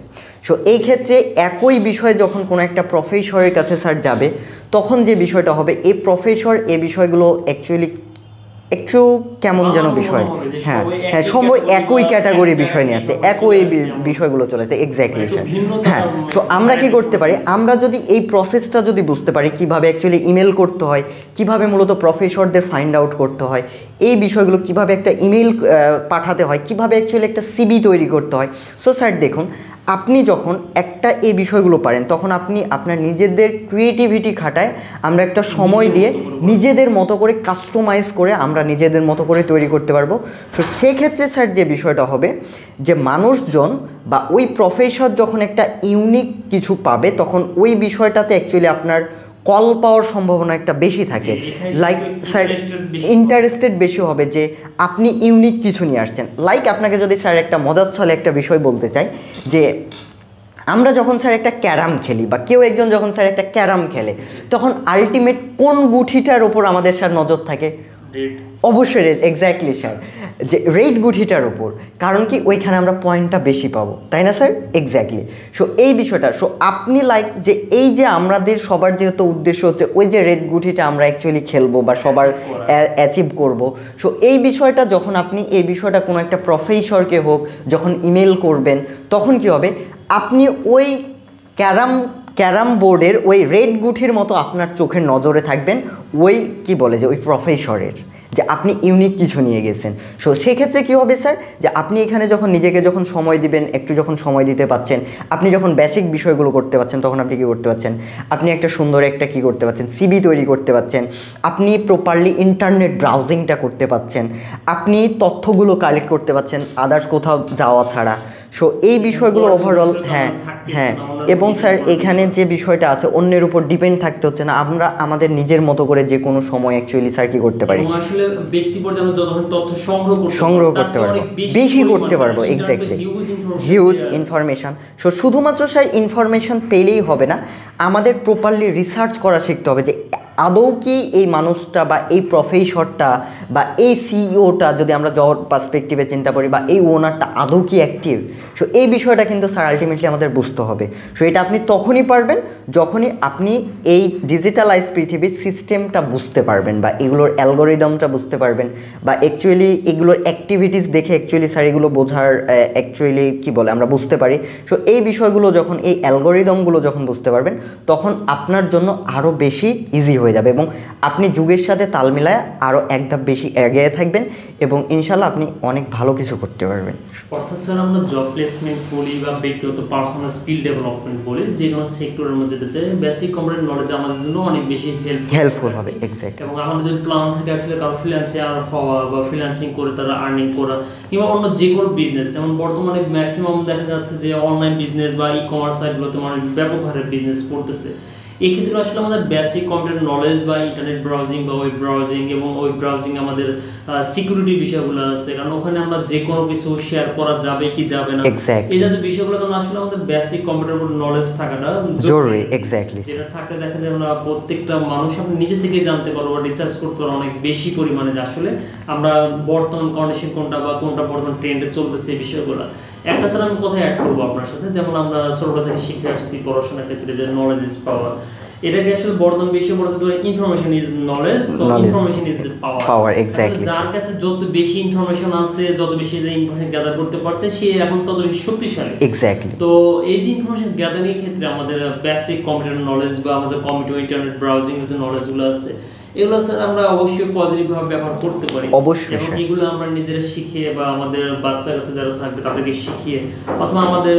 সো এই ক্ষেত্রে একই বিষয় যখন কোনো একটা প্রফেসরের কাছে স্যার যাবে, তখন যে বিষয়টা হবে, এই প্রফেসর এই বিষয়গুলো অ্যাকচুয়ালি একটু কেমন যেন বিষয়, হ্যাঁ হ্যাঁ সবাই একই ক্যাটাগরি বিষয় নিয়ে আসছে, একই বিষয়গুলো চলেছে এক্স্যাক্টলি স্যার। হ্যাঁ, তো আমরা কি করতে পারি, আমরা যদি এই প্রসেসটা যদি বুঝতে পারি কীভাবে অ্যাকচুয়ালি ইমেল করতে হয়, কীভাবে মূলত প্রফেসরদের ফাইন্ড আউট করতে হয়, এই বিষয়গুলো কিভাবে একটা ইমেল পাঠাতে হয়, কিভাবে অ্যাকচুয়ালি একটা সিভি তৈরি করতে হয়। সো স্যার দেখুন, আপনি যখন একটা এই বিষয়গুলো পারেন তখন আপনি আপনার নিজেদের ক্রিয়েটিভিটি খাটায় আমরা একটা সময় দিয়ে নিজেদের মতো করে কাস্টমাইজ করে আমরা নিজেদের মতো করে তৈরি করতে পারবো। তো সেক্ষেত্রে স্যার যে বিষয়টা হবে যে মানুষজন বা ওই প্রফেসর যখন একটা ইউনিক কিছু পাবে তখন ওই বিষয়টাতে অ্যাকচুয়ালি আপনার কল পাওয়ার সম্ভাবনা একটা বেশি থাকে। লাইক স্যার ইন্টারেস্টেড বেশি হবে যে আপনি ইউনিক কিছু নিয়ে আসছেন। লাইক আপনাকে যদি স্যার একটা মজার ছলে একটা বিষয় বলতে চাই যে আমরা যখন স্যার একটা ক্যারাম খেলি বা কেউ একজন যখন স্যার একটা ক্যারাম খেলে তখন আলটিমেট কোন গুঠিটার ওপর আমাদের স্যার নজর থাকে? অবশ্যই এক্স্যাক্টলি স্যার, যে রেড গুঠিটার উপর। কারণ কি ওইখানে আমরা পয়েন্টটা বেশি পাবো, তাই না স্যার? এক্স্যাক্টলি। সো এই বিষয়টা, সো আপনি লাইক যে এই যে আমাদের সবার যেহেতু উদ্দেশ্য হচ্ছে ওই যে রেড গুঠিটা আমরা অ্যাকচুয়ালি খেলবো বা সবার অ্যাচিভ করব। সো এই বিষয়টা যখন আপনি এই বিষয়টা কোনো একটা প্রফেসরকে হোক যখন ইমেল করবেন তখন কি হবে, আপনি ওই ক্যারাম বোর্ডের ওই রেড গুঠির মতো আপনার চোখের নজরে থাকবেন ওই কি বলে যে ওই প্রফেসরের, যে আপনি ইউনিক কিছু নিয়ে গেছেন। সো সেক্ষেত্রে কী হবে স্যার, যে আপনি এখানে যখন নিজেকে যখন সময় দিবেন, একটু যখন সময় দিতে পাচ্ছেন, আপনি যখন বেসিক বিষয়গুলো করতে পারছেন তখন আপনি কী করতে পারছেন, আপনি একটা সুন্দর একটা কী করতে পারছেন, সিভি তৈরি করতে পারছেন, আপনি প্রপারলি ইন্টারনেট ব্রাউজিংটা করতে পারছেন, আপনি তথ্যগুলো কালেক্ট করতে পারছেন আদার্স কোথাও যাওয়া ছাড়া। সো এই বিষয়গুলো ওভারঅল হ্যাঁ এবং স্যার এখানে যে বিষয়টা আছে অন্যের উপর ডিপেন্ড থাকতে হচ্ছে না, আমরা আমাদের নিজের মতো করে যে কোনো সময় অ্যাকচুয়ালি স্যার কি করতে পারি, আসলে ব্যক্তি পর্যায়ে আমরা যতক্ষণ তথ্য সংগ্রহ করতে পারবো, বেশি করতে পারবো। Exactly, huge information. সো শুধুমাত্র স্যার ইনফরমেশন পেলেই হবে না, আমাদের প্রপারলি রিসার্চ করা শিখতে হবে যে আদৌ কি এই মানুষটা বা এই প্রফেসরটা বা এই সিইওটা যদি আমরা জব পার্সপেক্টিভে চিন্তা করি বা এই ওনারটা আদৌ কি অ্যাক্টিভ। সো এই বিষয়টা কিন্তু স্যার আলটিমেটলি আমাদের বুঝতে হবে। সো এটা আপনি তখনই পারবেন যখনই আপনি এই ডিজিটালাইজ পৃথিবীর সিস্টেমটা বুঝতে পারবেন বা এগুলোর অ্যালগোরিদমটা বুঝতে পারবেন বা অ্যাকচুয়ালি এগুলোর অ্যাক্টিভিটিস দেখে অ্যাকচুয়ালি স্যার এগুলো বোঝার অ্যাকচুয়ালি কী বলে আমরা বুঝতে পারি। সো এই বিষয়গুলো যখন এই অ্যালগোরিদমগুলো যখন বুঝতে পারবেন তখন আপনার জন্য আরও বেশি ইজি হয়ে যাবে এবং আপনি যুগের সাথে তাল মিলায় আরও এক ধাপ বেশি এগিয়ে থাকবেন এবং ইনশাল্লাহ আপনি অনেক ভালো কিছু করতে পারবেন। অর্থাৎ স্যার আমরা জব প্লেসমেন্ট বলি বা ব্যক্তিগত পার্সোনাল স্কিল ডেভেলপমেন্ট বলি, যে কোনো সেক্টরের মধ্যে যেতে চাই বেসিক কম্পিউটার নলেজ আমাদের জন্য অনেক বেশি হেল্পফুল হবে। এক্স্যাক্ট। এবং আমাদের যদি প্ল্যান থাকে আসলে কারো ফ্রিল্যান্সার হওয়া বা ফ্রিল্যান্সিং করে তারা আর্নিং করা কিংবা অন্য যে কোনো বিজনেস, যেমন বর্তমানে ম্যাক্সিমাম দেখা যাচ্ছে যে অনলাইন বিজনেস বা ই কমার্স সাইটগুলোতে মানে ব্যাপক হারে বিজনেস করতেছে। এই ক্ষেত্রে আসলে আমাদের বেসিক কম্পিউটার নলেজ বা ইন্টারনেট ব্রাউজিং বা ওয়েব ব্রাউজিং এবং ওয়েব ব্রাউজিং আমাদের সিকিউরিটি বিষয়গুলো আছে, কারণ ওখানে আমরা যে কোনো কিছু শেয়ার করা যাবে কি যাবে না এই জাতীয় বিষয়গুলো কারণ আসলে আমাদের বেসিক কম্পিউটার নলেজ থাকাটা জরুরি। এক্স্যাক্টলি, যেটা থাকলে দেখা যায় আমরা প্রত্যেকটা মানুষ আমরা নিজে থেকে জানতে পারবো বা রিসার্চ করতে পারবো অনেক বেশি পরিমাণে যে আসলে আমরা বর্তমান কন্ডিশন কোনটা বা কোনটা বর্তমান ট্রেন্ডে চলতেছে এই বিষয়গুলো। একটা স্যার আমি কোথায় অ্যাড করবো আপনার সাথে, যেমন আমরা ছোটবেলা থেকে শিখে আসছি পড়াশোনার ক্ষেত্রে যে নলেজ ইজ পাওয়ার, এটাকে আসলে বর্তমান বিশ্বে বলতে পারে information is knowledge, so information is power. Exactly, যার কাছে যত বেশি ইনফরমেশন আছে, যত বেশি যে ইনফরমেশন গ্যাদার করতে পারছে সে এখন তত বেশি শক্তিশালী। এক্স্যাক্টলি। তো এই যে ইনফরমেশন গ্যাদারিং এর ক্ষেত্রে আমাদের বেসিক কম্পিউটার নলেজ বা আমাদের কম্পিউটার ইন্টারনেট ব্রাউজিং এর যে নলেজগুলো আছে এগুলো স্যার আমরা অবশ্যই পজিটিভভাবে ব্যবহার করতে পারি। অবশ্যই, এবং এগুলো আমরা নিজেরা শিখিয়ে বা আমাদের বাচ্চা কাচ্চা যারা থাকবে তাদেরকে শিখিয়ে অথবা আমাদের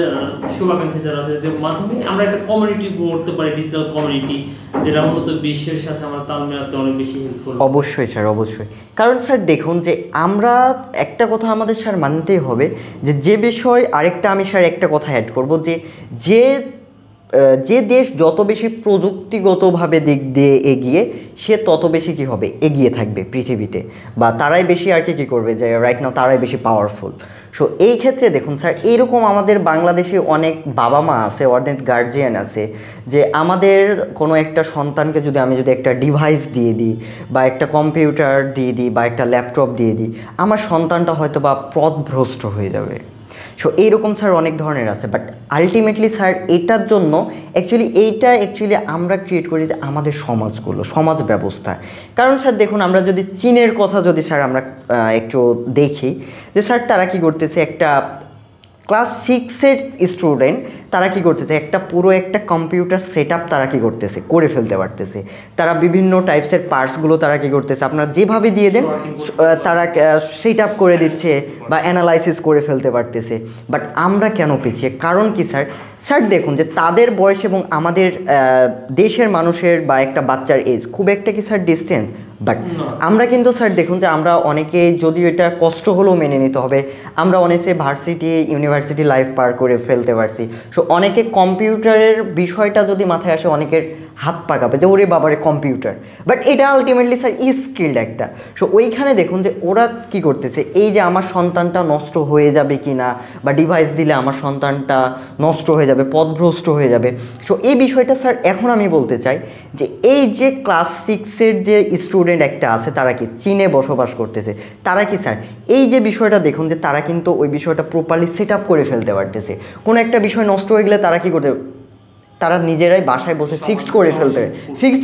শুভাকাঙ্ক্ষী যারা আছে এদের মাধ্যমে আমরা একটা কমিউনিটি করতে পারি, ডিজিটাল কমিউনিটি, যেটা মূলত বিশ্বের সাথে আমরা তাল মেলাতে অনেক বেশি হেল্পফুল। অবশ্যই স্যার, অবশ্যই। কারণ স্যার দেখুন যে আমরা একটা কথা আমাদের স্যার মানতেই হবে যে বিষয় আরেকটা আমি স্যার একটা কথা অ্যাড করবো যে দেশ যত বেশি প্রযুক্তিগতভাবে দিক দিয়ে এগিয়ে সে তত বেশি কী হবে এগিয়ে থাকবে পৃথিবীতে, বা তারাই বেশি আর কি করবে যে রাইট নাও তারাই বেশি পাওয়ারফুল। সো এই ক্ষেত্রে দেখুন স্যার এইরকম আমাদের বাংলাদেশে অনেক বাবা মা আছে, অনেক গার্জিয়ান আছে যে আমাদের কোনো একটা সন্তানকে আমি যদি একটা ডিভাইস দিয়ে দিই বা একটা কম্পিউটার দিয়ে দিই বা একটা ল্যাপটপ দিয়ে দিই, আমার সন্তানটা হয়তো বা পথভ্রষ্ট হয়ে যাবে। সো এইরকম স্যার অনেক ধরনের আছে, বাট আলটিমেটলি স্যার এটার জন্য অ্যাকচুয়ালি আমরা ক্রিয়েট করি যে আমাদের সমাজ ব্যবস্থা। কারণ স্যার দেখুন আমরা যদি চীনের কথা স্যার আমরা একটু দেখি যে স্যার তারা কি করতেছে, একটা ক্লাস 6-এর স্টুডেন্ট তারা কি করতেছে, একটা পুরো একটা কম্পিউটার সেট আপ তারা কি করতেছে, করে ফেলতে পারতেছে। তারা বিভিন্ন টাইপসের পার্টসগুলো তারা কি করতেছে, আপনারা যেভাবে দিয়ে দেন তারা সেট আপ করে দিচ্ছে বা অ্যানালাইসিস করে ফেলতে পারতেছে। বাট আমরা কেন পিছিয়ে? কারণ কি স্যার? স্যার দেখুন যে তাদের বয়স এবং আমাদের দেশের মানুষের বা একটা বাচ্চার এজ খুব একটা কি স্যার ডিস্টেন্স? বাট আমরা কিন্তু স্যার দেখুন যে আমরা অনেকে, যদিও এটা কষ্ট হলেও মেনে নিতে হবে, আমরা অনেকে ভার্সিটি ইউনিভার্সিটি লাইফ পার করে ফেলতে পারছি। সো অনেকে কম্পিউটারের বিষয়টা যদি মাথায় আসে, অনেকের হাত পা কাঁপে যে ওরে বাবারে কম্পিউটার। বাট এটা আলটিমেটলি স্যার স্কিল্ড একটা। সো ওইখানে দেখুন যে ওরা কি করতেছে, এই যে আমার সন্তানটা নষ্ট হয়ে যাবে কি না, বা ডিভাইস দিলে আমার সন্তানটা নষ্ট হয়ে যাবে, পথভ্রষ্ট হয়ে যাবে। সো এই বিষয়টা স্যার এখন আমি বলতে চাই যে এই যে ক্লাস 6-এর যে স্টুডেন্ট একটা আছে, তারা কি চীনে বসবাস করতেছে, তারা কি স্যার এই যে বিষয়টা দেখুন যে তারা কিন্তু ওই বিষয়টা প্রপারলি সেট আপ করে ফেলতে পারতেছে। কোনো একটা বিষয় নষ্ট হয়ে গেলে তারা কি করতে, তারা নিজেরাই বাসায় বসে ফিক্সড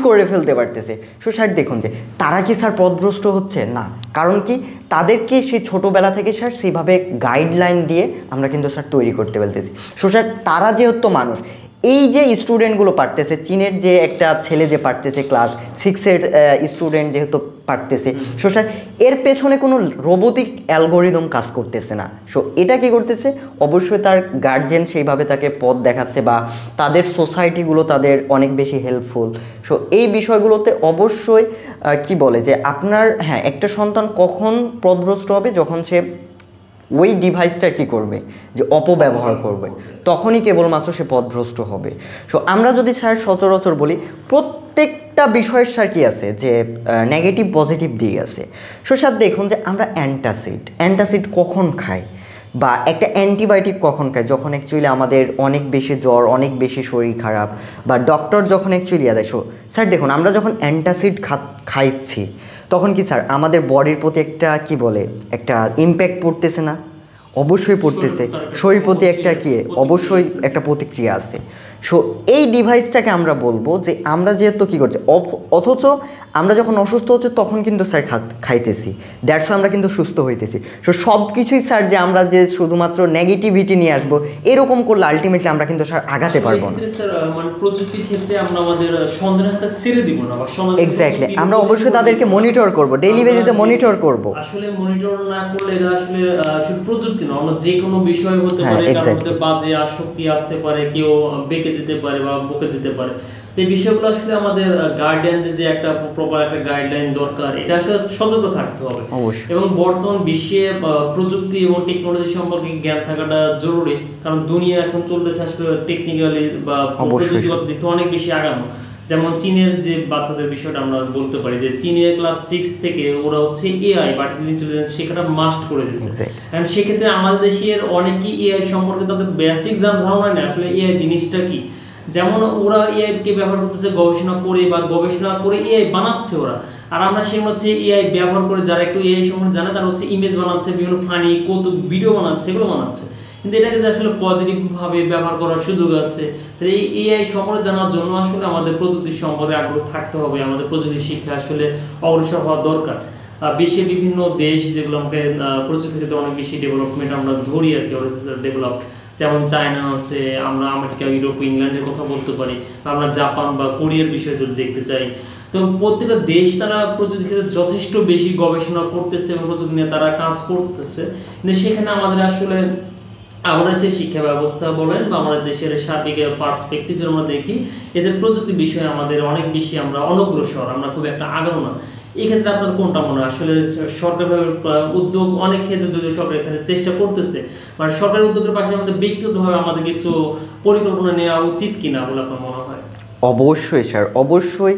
করে ফেলতে পারতেছে। সো স্যার দেখুন যে তারা কি স্যার পথভ্রষ্ট হচ্ছে না? কারণ কি, তাদেরকে সেই ছোটোবেলা থেকে স্যার সেইভাবে গাইডলাইন দিয়ে আমরা কিন্তু স্যার তৈরি করতে ফেলতেছি। সো স্যার তারা যেহেতু মানুষ, এই যে স্টুডেন্টগুলো পারতেছে, চীনের যে একটা ছেলে যে পারতেছে, ক্লাস 6-এর স্টুডেন্ট যেহেতু পারতেছে, সো স্যার এর পেছনে কোনো রোবোটিক অ্যালগোরিদম কাজ করতেছে না। সো এটা কি করতেছে, অবশ্যই তার গার্জিয়ান সেইভাবে তাকে পথ দেখাচ্ছে, বা তাদের সোসাইটিগুলো তাদের অনেক বেশি হেল্পফুল। সো এই বিষয়গুলোতে অবশ্যই কি বলে যে আপনার, হ্যাঁ, একটা সন্তান কখন পথভ্রষ্ট হবে, যখন সে ওই ডিভাইসটা কী করবে, যে অপব্যবহার করবে, তখনই কেবলমাত্র সে পথভ্রষ্ট হবে। সো আমরা যদি স্যার সচরাচর বলি, প্রত্যেকটা বিষয়ের স্যার কী আছে, যে নেগেটিভ পজিটিভ দিক আছে। সো স্যার দেখুন যে আমরা অ্যান্টাসিড কখন খাই, বা একটা অ্যান্টিবায়োটিক কখন খাই, যখন অ্যাকচুয়ালি আমাদের অনেক বেশি জ্বর, অনেক বেশি শরীর খারাপ, বা ডক্টর যখন অ্যাকচুয়ালি দেয়। সো স্যার দেখুন, আমরা যখন অ্যান্টাসিড খাইছি, তখন কি স্যার আমাদের বডির প্রতি একটা কি বলে, একটা ইম্প্যাক্ট পড়তেছে না? অবশ্যই পড়তেছে। শরীর প্রতি একটা কি, অবশ্যই একটা প্রতিক্রিয়া আছে। সো এই ডিভাইসটাকে আমরা বলবো যে আমরা যেহেতু কী করছি, অথচ আমরা যখন অসুস্থ হচ্ছে তখন কিন্তু স্যার খাইতেছি, দ্যাটস আমরা কিন্তু সুস্থ হইতেছি। সো সব কিছুই স্যার যে আমরা যে শুধুমাত্র নেগেটিভিটি নিয়ে আসবো, এরকম করলে আলটিমেটলি আমরা কিন্তু স্যার আগাতে পারবো না। মানে প্রযুক্তির ক্ষেত্রে আমরা আমাদের সন্তানের হাতে ছেড়ে দিব না, বা এক্স্যাক্টলি, আমরা অবশ্যই তাদেরকে মনিটর করব, ডেইলি বেসিসে মনিটর করব। আসলে মনিটর না করলে এটা আসলে শুধু প্রযুক্তি না, আমরা যে কোনো বিষয় হতে পারে, কারোর মধ্যে বাজে আসক্তি আসতে পারে, কেউ বেঁকে যেতে পারে বা বকে যেতে পারে। এই বিষয়গুলো আসলে আমাদের গার্ডিয়ানদের যে একটা প্রপার একটা গাইডলাইন দরকার, এটা আসলে সতর্ক থাকতে হবে। এবং বর্তমান বিশ্বে প্রযুক্তি এবং টেকনোলজি সম্পর্কে জ্ঞান থাকাটা জরুরি, কারণ দুনিয়া এখন চলতেছে আসলে টেকনিক্যালি বা প্রযুক্তিগত দিক থেকে অনেক বেশি আগানো। যেমন চীনের যে বাচ্চাদের বিষয়টা আমরা বলতে পারি, যে চীনের ক্লাস 6 থেকে ওরা হচ্ছে এআই বা আর্টিফিশিয়াল ইন্টেলিজেন্স শেখাটা মাস্ট করে দিচ্ছে। কারণ সেক্ষেত্রে আমাদের দেশের অনেকেই এআই সম্পর্কে তাদের বেসিক ধারণা নেই আসলে এআই জিনিসটা কি। যেমন ওরা এআই কে ব্যবহার করতেছে গবেষণা করে এআই বানাচ্ছে ওরা, আর আমরা সেগুলো হচ্ছে এআই ব্যবহার করে, যারা একটু এআই সম্পর্কে জানে তারা হচ্ছে ইমেজ বানাচ্ছে, বিভিন্ন ফানি কৌতুক ভিডিও বানাচ্ছে, এগুলো বানাচ্ছে। কিন্তু এটাকে আসলে পজিটিভভাবে ব্যবহার করার সুযোগ আছে। এই এআই সম্পর্কে জানার জন্য আসলে আমাদের প্রযুক্তির সম্পর্কে আগ্রহ থাকতে হবে, আমাদের প্রযুক্তি শিক্ষা আসলে অগ্রসর হওয়া দরকার। বিশ্বের বিভিন্ন দেশ যেগুলো আমাকে প্রযুক্তি ক্ষেত্রে অনেক বেশি ডেভেলপমেন্ট আমরা ধরি আর কি, ডেভেলপড, যেমন চায়না আছে, আমরা আমেরিকা, ইউরোপ, ইংল্যান্ডের কথা বলতে পারি, বা আমরা জাপান বা কোরিয়ার বিষয়ে যদি দেখতে চাই। তো প্রত্যেকটা দেশ তারা প্রযুক্তি ক্ষেত্রে যথেষ্ট বেশি গবেষণা করতেছে এবং প্রযুক্তি নিয়ে তারা কাজ করতেছে। কিন্তু সেখানে আমাদের আসলে আমাদের দেশের শিক্ষা ব্যবস্থা বলেন বা আমাদের দেশের সার্বিক পার্সপেক্টিভ যদি আমরা দেখি, এদের প্রযুক্তি বিষয়ে আমাদের অনেক বেশি আমরা অনগ্রসর, আমরা খুব একটা আগানো না। এই ক্ষেত্রে আপনার কোনটা মনে হয়? আসলে সরকারিভাবে উদ্যোগ অনেক ক্ষেত্রে যদিও সরকার এখানে চেষ্টা করতেছে, মানে সরকারি উদ্যোগের পাশে আমাদের ব্যক্তিগতভাবে আমাদের কিছু পরিকল্পনা নেওয়া উচিত কিনা বলে আপনার মনে হয়? অবশ্যই স্যার, অবশ্যই।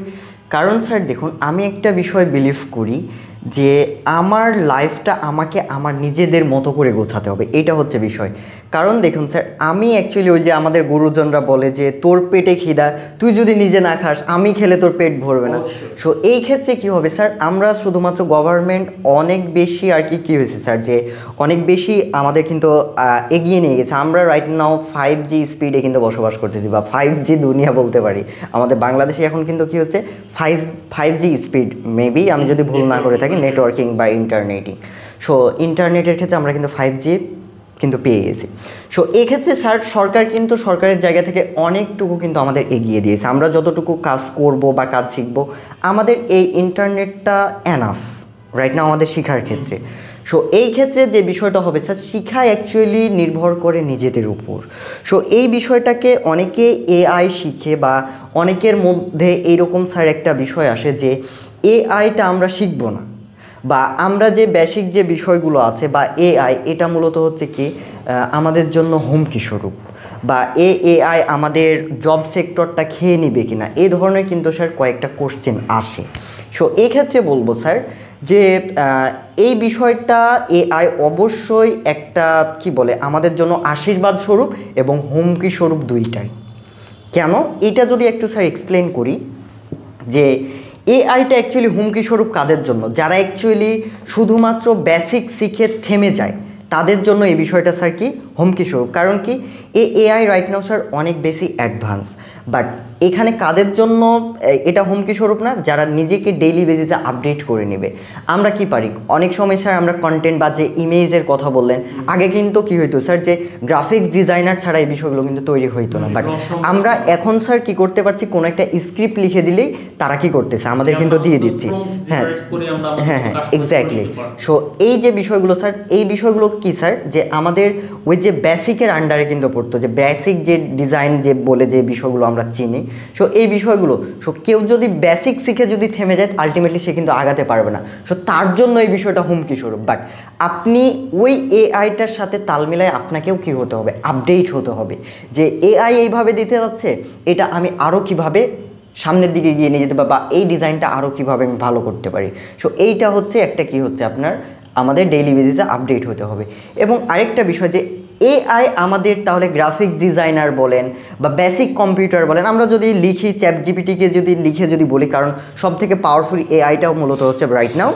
কারণ স্যার দেখুন, আমি একটা বিষয় বিলিভ করি যে আমার লাইফটা আমাকে আমার নিজেদের মতো করে গোছাতে হবে, এটা হচ্ছে বিষয়। কারণ দেখুন স্যার, আমি অ্যাকচুয়ালি ওই যে আমাদের গুরুজনরা বলে যে তোর পেটে খিদা, তুই যদি নিজে না খাস আমি খেলে তোর পেট ভরবে না। সো এই ক্ষেত্রে কী হবে স্যার, আমরা শুধুমাত্র গভর্নমেন্ট অনেক বেশি আর কি হয়েছে স্যার, যে অনেক বেশি আমাদের কিন্তু এগিয়ে নিয়ে গেছে। আমরা রাইট নাও 5G স্পিডে কিন্তু বসবাস করতেছি, বা 5G দুনিয়া বলতে পারি। আমাদের বাংলাদেশে এখন কিন্তু কী হচ্ছে, 5G স্পিড, মেবি আমি যদি ভুল না করে থাকি, নেটওয়ার্কিং বা ইন্টারনেটিং। সো ইন্টারনেটের ক্ষেত্রে আমরা কিন্তু 5G কিন্তু পেয়ে গেছি। সো এক্ষেত্রে স্যার সরকার কিন্তু সরকারের জায়গা থেকে অনেকটুকু কিন্তু আমাদের এগিয়ে দিয়েছে। আমরা যতটুকু কাজ করব বা কাজ শিখব, আমাদের এই ইন্টারনেটটা এনাফ রাইট না আমাদের শেখার ক্ষেত্রে। সো এই ক্ষেত্রে যে বিষয়টা হবে স্যার, শিক্ষা অ্যাকচুয়ালি নির্ভর করে নিজেদের উপর। সো এই বিষয়টাকে অনেকে এআই শিখে বা অনেকের মধ্যে এইরকম স্যার একটা বিষয় আসে যে এআইটা আমরা শিখবো না, বা আমরা যে বেসিক যে বিষয়গুলো আছে বা এআই, এটা মূলত হচ্ছে কি আমাদের জন্য হুমকি স্বরূপ, বা এআই আমাদের জব সেক্টরটা খেয়ে নিবে কিনা, এই ধরনের কিন্তু স্যার কয়েকটা কোশ্চেন আসে। সো এক্ষেত্রে বলবো স্যার যে এই বিষয়টা এআই অবশ্যই একটা কি বলে আমাদের জন্য আশীর্বাদ স্বরূপ এবং হুমকি স্বরূপ দুইটাই। কেন এটা যদি একটু স্যার এক্সপ্লেন করি, যে এআইটা অ্যাকচুয়ালি হুমকি স্বরূপ কাদের জন্য? যারা অ্যাকচুয়ালি শুধুমাত্র বেসিক শিখে থেমে যায় তাদের জন্য এই বিষয়টা স্যার কি হুমকি স্বরূপ। কারণ কি এআই রাইট নাও স্যার অনেক বেশি অ্যাডভান্স, বাট এখানে কাদের জন্য এটা হুমকি স্বরূপ না? যারা নিজেকে ডেইলি বেসিসে আপডেট করে নেবে। আমরা কি পারি অনেক সময় স্যার, আমরা কন্টেন্ট বা যে ইমেজের কথা বললেন, আগে কিন্তু কি হইতো স্যার, যে গ্রাফিক্স ডিজাইনার ছাড়া এই বিষয়গুলো কিন্তু তৈরি হইতো না। বাট আমরা এখন স্যার কি করতে পারছি, কোনো একটা স্ক্রিপ্ট লিখে দিলেই তারা কি করতেছে আমাদের কিন্তু দিয়ে দিচ্ছি। হ্যাঁ হ্যাঁ হ্যাঁ এক্স্যাক্টলি। সো এই যে বিষয়গুলো স্যার, এই বিষয়গুলো কি স্যার, যে আমাদের ওই যে বেসিকের আন্ডারে কিন্তু পড়তো, যে বেসিক যে ডিজাইন যে বলে যে বিষয়গুলো আমরা চিনি। সো এই বিষয়গুলো, সো কেউ যদি বেসিক শিখে যদি থেমে যায় আলটিমেটলি সে কিন্তু আগাতে পারবে না। সো তার জন্য এই বিষয়টা হুমকি স্বরূপ। বাট আপনি ওই এআইটার সাথে তাল মিলায় আপনাকেও কি হতে হবে, আপডেট হতে হবে, যে এআই এইভাবে দিতে যাচ্ছে, এটা আমি আরও কিভাবে সামনের দিকে গিয়ে নিয়ে যেতে পারি, বা এই ডিজাইনটা আরও কীভাবে আমি ভালো করতে পারি। সো এইটা হচ্ছে একটা কি হচ্ছে আপনার আমাদের ডেইলি বেসিসে আপডেট হতে হবে। এবং আরেকটা বিষয় যে এআই আমাদের তাহলে গ্রাফিক ডিজাইনার বলেন বা বেসিক কম্পিউটার বলেন, আমরা যদি লিখি চ্যাট জিপিটিকে যদি লিখে যদি বলি, কারণ সব থেকে পাওয়ারফুল এআইটাও মূলত হচ্ছে right now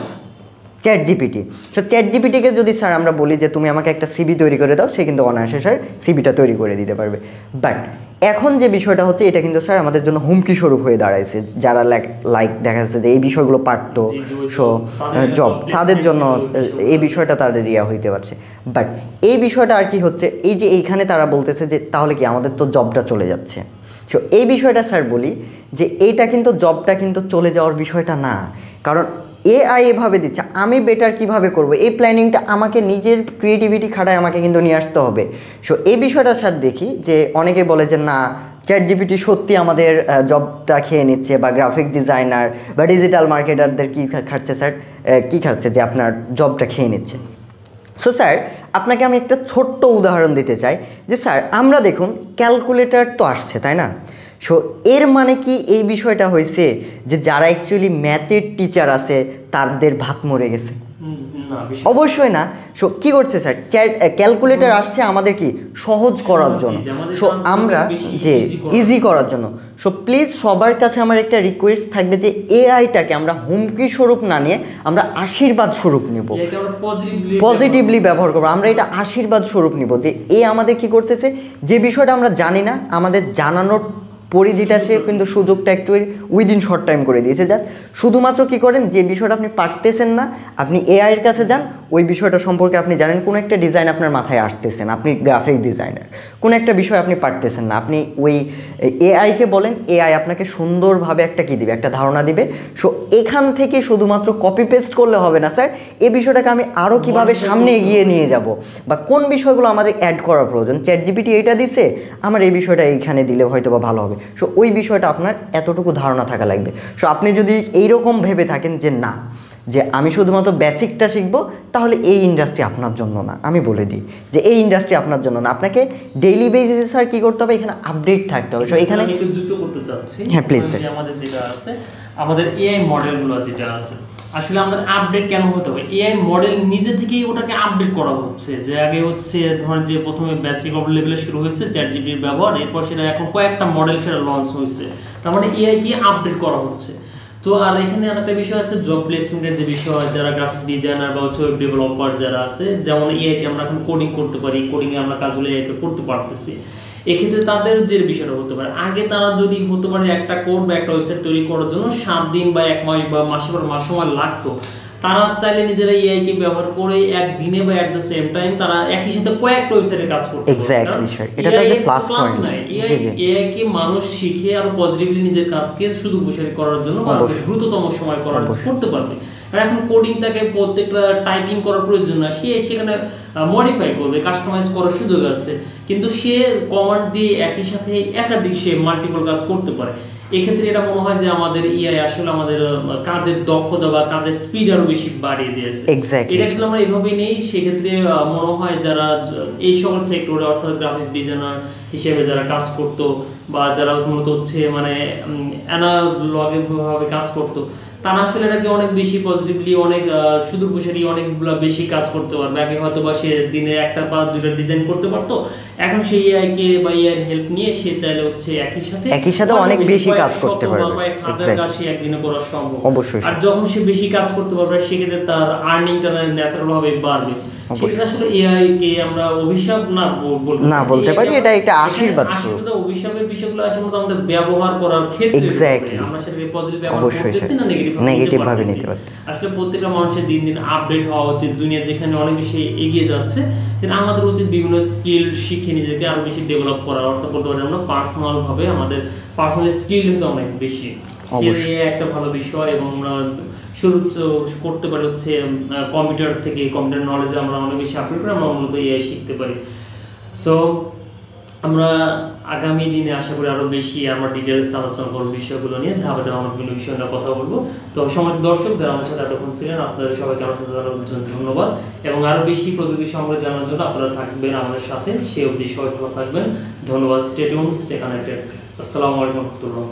chat GPT. So chat জিপিটিকে যদি স্যার আমরা বলি যে তুমি আমাকে একটা সিভি তৈরি করে দাও, সে কিন্তু অনায়াসে স্যার সিভিটা তৈরি করে দিতে পারবে। বাট এখন যে বিষয়টা হচ্ছে, এটা কিন্তু স্যার আমাদের জন্য হুমকি স্বরূপ হয়ে দাঁড়াইছে। যারা লাইক দেখা যাচ্ছে যে এই বিষয়গুলো পারতো, সো জব তাদের জন্য এই বিষয়টা তাদের ইয়া হইতে পারছে। বাট এই বিষয়টা আর কি হচ্ছে, এই যে এইখানে তারা বলতেছে যে তাহলে কি আমাদের তো জবটা চলে যাচ্ছে। সো এই বিষয়টা স্যার বলি যে এইটা কিন্তু জবটা কিন্তু চলে যাওয়ার বিষয়টা না, কারণ এআই এভাবে দিচ্ছে, আমি বেটার কিভাবে করব, এই প্ল্যানিংটা আমাকে নিজের ক্রিয়েটিভিটি খাটায় আমাকে কিন্তু নিয়ে আসতে হবে। সো এই বিষয়টা স্যার দেখি যে অনেকে বলে যে না চ্যাট জিপিটি সত্যি আমাদের জবটা খেয়ে নিচ্ছে, বা গ্রাফিক ডিজাইনার বা ডিজিটাল মার্কেটারদের কী খাচ্ছে স্যার, কী খাচ্ছে যে আপনার জবটা খেয়ে নিচ্ছে। সো স্যার আপনাকে আমি একটা ছোট্ট উদাহরণ দিতে চাই যে স্যার আমরা দেখুন ক্যালকুলেটর তো আসছে তাই না? সো এর মানে কি এই বিষয়টা হয়েছে যে যারা অ্যাকচুয়ালি ম্যাথের টিচার আছে তাদের ভাত মরে গেছে? অবশ্যই না। সো কী করছে স্যার, ক্যালকুলেটর আসছে আমাদের কি সহজ করার জন্য, সো আমরা যে ইজি করার জন্য। সো প্লিজ সবার কাছে আমার একটা রিকোয়েস্ট থাকবে যে এআইটাকে আমরা হুমকি স্বরূপ না নিয়ে আমরা আশীর্বাদ স্বরূপ নেব, পজিটিভলি ব্যবহার করবো। আমরা এটা আশীর্বাদ স্বরূপ নিব যে এ আমাদের কি করতেছে, যে বিষয়টা আমরা জানি না আমাদের জানানোর পরিধিটা সে কিন্তু সুযোগটা একটু উইদিন শর্ট টাইম করে দিয়েছে। যাক শুধুমাত্র কী করেন, যে বিষয়টা আপনি পারতেছেন না আপনি এআইয়ের কাছে যান, ওই বিষয়টা সম্পর্কে আপনি জানেন, কোনো একটা ডিজাইন আপনার মাথায় আসতেছেন, আপনি গ্রাফিক ডিজাইনার, কোনো একটা বিষয় আপনি পারতেছেন না, আপনি ওই এআইকে বলেন, এআই আপনাকে সুন্দরভাবে একটা কী দিবে, একটা ধারণা দিবে। সো এখান থেকে শুধুমাত্র কপি পেস্ট করলে হবে না স্যার, এই বিষয়টাকে আমি আরও কীভাবে সামনে এগিয়ে নিয়ে যাব, বা কোন বিষয়গুলো আমাদের অ্যাড করা প্রয়োজন। চ্যাট জিপিটি এইটা দিছে, আমার এই বিষয়টা এইখানে দিলে হয়তো বা ভালো হবে। সো ওই বিষয়টা আপনার এতটুকু ধারণা থাকা লাগবে। সো আপনি যদি এইরকম ভেবে থাকেন যে না, যে আমি শুধুমাত্র বেসিকটা শিখবো, তাহলে এই ইন্ডাস্ট্রি আপনার জন্য না। আমি বলে দিই যে এই ইন্ডাস্ট্রি আপনার জন্য না, আপনাকে ডেইলি বেসিসে স্যার কী করতে হবে, এখানে আপডেট থাকতে হবে। সো এখানে আমি একটু যুক্ত করতে চাচ্ছি, হ্যাঁ প্লিজ স্যার। আমাদের যেটা আছে, আমাদের এআই মডেলগুলো যেটা আছে, আসলে আমাদের আপডেট কেন হতে হবে? এআই মডেল নিজে থেকেই ওটাকে আপডেট করা হচ্ছে। যে আগে হচ্ছে ধরেন যে প্রথমে বেসিক লেভেলে শুরু হয়েছে চ্যাট জিপিটির ব্যবহার, এরপর সেটা এখন কয়েকটা মডেল সেটা লঞ্চ হয়েছে, তার মানে এআই কে আপডেট করা হচ্ছে। তো আর এখানে আরেকটা বিষয় আছে জব প্লেসমেন্টের যে বিষয়, যারা গ্রাফিক্স ডিজাইনার বা ওয়েব ডেভেলপার যারা আছে, যেমন এআইতে আমরা এখন কোডিং করতে পারি, কোডিংয়ে আমরা কাজগুলো এআইতে করতে পারতেছি, এক্ষেত্রে তাদের যে বিষয়টা হতে পারে, আগে তারা যদি হতে পারে একটা কোড বা একটা ওয়েবসাইট তৈরি করার জন্য 7 দিন বা 1 মাস বা মাসের পর মাস সময় লাগতো, তারা চাইলে নিজেরা এআই কে ব্যবহার করে একদিনে বা এট দ্য সেম টাইম তারা একই সাথে কয়েকটা ওয়েবসাইটে কাজ করতে পারে। এক্স্যাক্টলি স্যার, এটা তো একটা প্লাস পয়েন্ট। এআই কে মানুষ শিখে আর পজিটিভলি নিজের কাজকে শুধু বসে করার জন্য বা দ্রুততম সময় করতে পারবে। আর এখন কোডিং তাকে প্রত্যেকটা টাইপিং করার প্রয়োজন না, সে সেখানে মডিফাই করবে, কাস্টমাইজ করার সুযোগ আছে, কিন্তু সে কমান্ড দিয়ে একই সাথে একাধিক সে মাল্টিপল কাজ করতে পারে। এক্ষেত্রে এটা মনে হয় যে আমাদের এআই আসলে আমাদের কাজের দক্ষতা বা কাজের স্পিড আরো বেশি বাড়িয়ে দিয়েছে। এটা যদি আমরা এইভাবেই নেই, সেক্ষেত্রে মনে হয় যারা এই সকল সেক্টরে অর্থাৎ গ্রাফিক্স ডিজাইনার হিসেবে যারা কাজ করতো বা যারা মূলত হচ্ছে মানে অ্যানালগের ভাবে কাজ করতো, তারা আসলে এটাকে অনেক বেশি পজিটিভলি অনেক সুদূর প্রসারী অনেকগুলো বেশি কাজ করতে পারবে। আগে হয়তো বা সে দিনে একটা বা দুইটা ডিজাইন করতে পারতো, এখন সেই এআই কে বা এআই হেল্প নিয়ে সে চাইলে হচ্ছে একই সাথে অনেক বেশি কাজ করতে পারবে। হাজার কাজ সে একদিনে করা সম্ভব। আর যখন সে বেশি কাজ করতে পারবে সেক্ষেত্রে তার আর্নিংটা ন্যাচারাল ভাবে বাড়বে। সেক্ষেত্রে আসলে এআই কে আমরা অভিশাপ না বলতে পারি, এটা একটা আশীর্বাদ। অভিশাপের বিষয়গুলো আসলে আমাদের ব্যবহার করার ক্ষেত্রে আমরা সেটাকে পজিটিভ ব্যবহার করতেছি না নেগেটিভ ভাবে নিতে পারি। আসলে প্রত্যেকটা মানুষের দিন দিন আপডেট হওয়া উচিত। দুনিয়া যেখানে অনেক বেশি এগিয়ে যাচ্ছে, আমাদের উচিত বিভিন্ন স্কিল শিখে নিজেকে আরো বেশি ডেভেলপ করা, অর্থাৎ বলতে পারি আমরা পার্সোনাল ভাবে আমাদের পার্সোনাল স্কিল হতে অনেক বেশি, সে একটা ভালো বিষয়। এবং শুরু করতে পারি হচ্ছে কম্পিউটার থেকে, কম্পিউটার নলেজে আমরা অনেক বেশি আপডেট করে আমরা মূলত এআই শিখতে পারি। সো আমরা আগামী দিনে আশা করি আরো বেশি আমরা ডিটেইলস আলোচনা করব বিষয়গুলো নিয়ে, ধাপে ধাপে আমরা বিভিন্ন বিষয় নিয়ে কথা বলবো। তো সম্মানিত দর্শক যারা আমার সাথে এতক্ষণ ছিলেন, আপনাদের সবাইকে আমার সাথে জানানোর জন্য ধন্যবাদ। এবং আরো বেশি প্রযুক্তি সম্পর্কে জানার জন্য আপনারা থাকবেন আমাদের সাথে, সেই অবধি সবাই ভালো থাকবেন। ধন্যবাদ। Stay tuned, stay connected. আসসালামু আলাইকুম ওয়া রাহমাতুল্লাহ।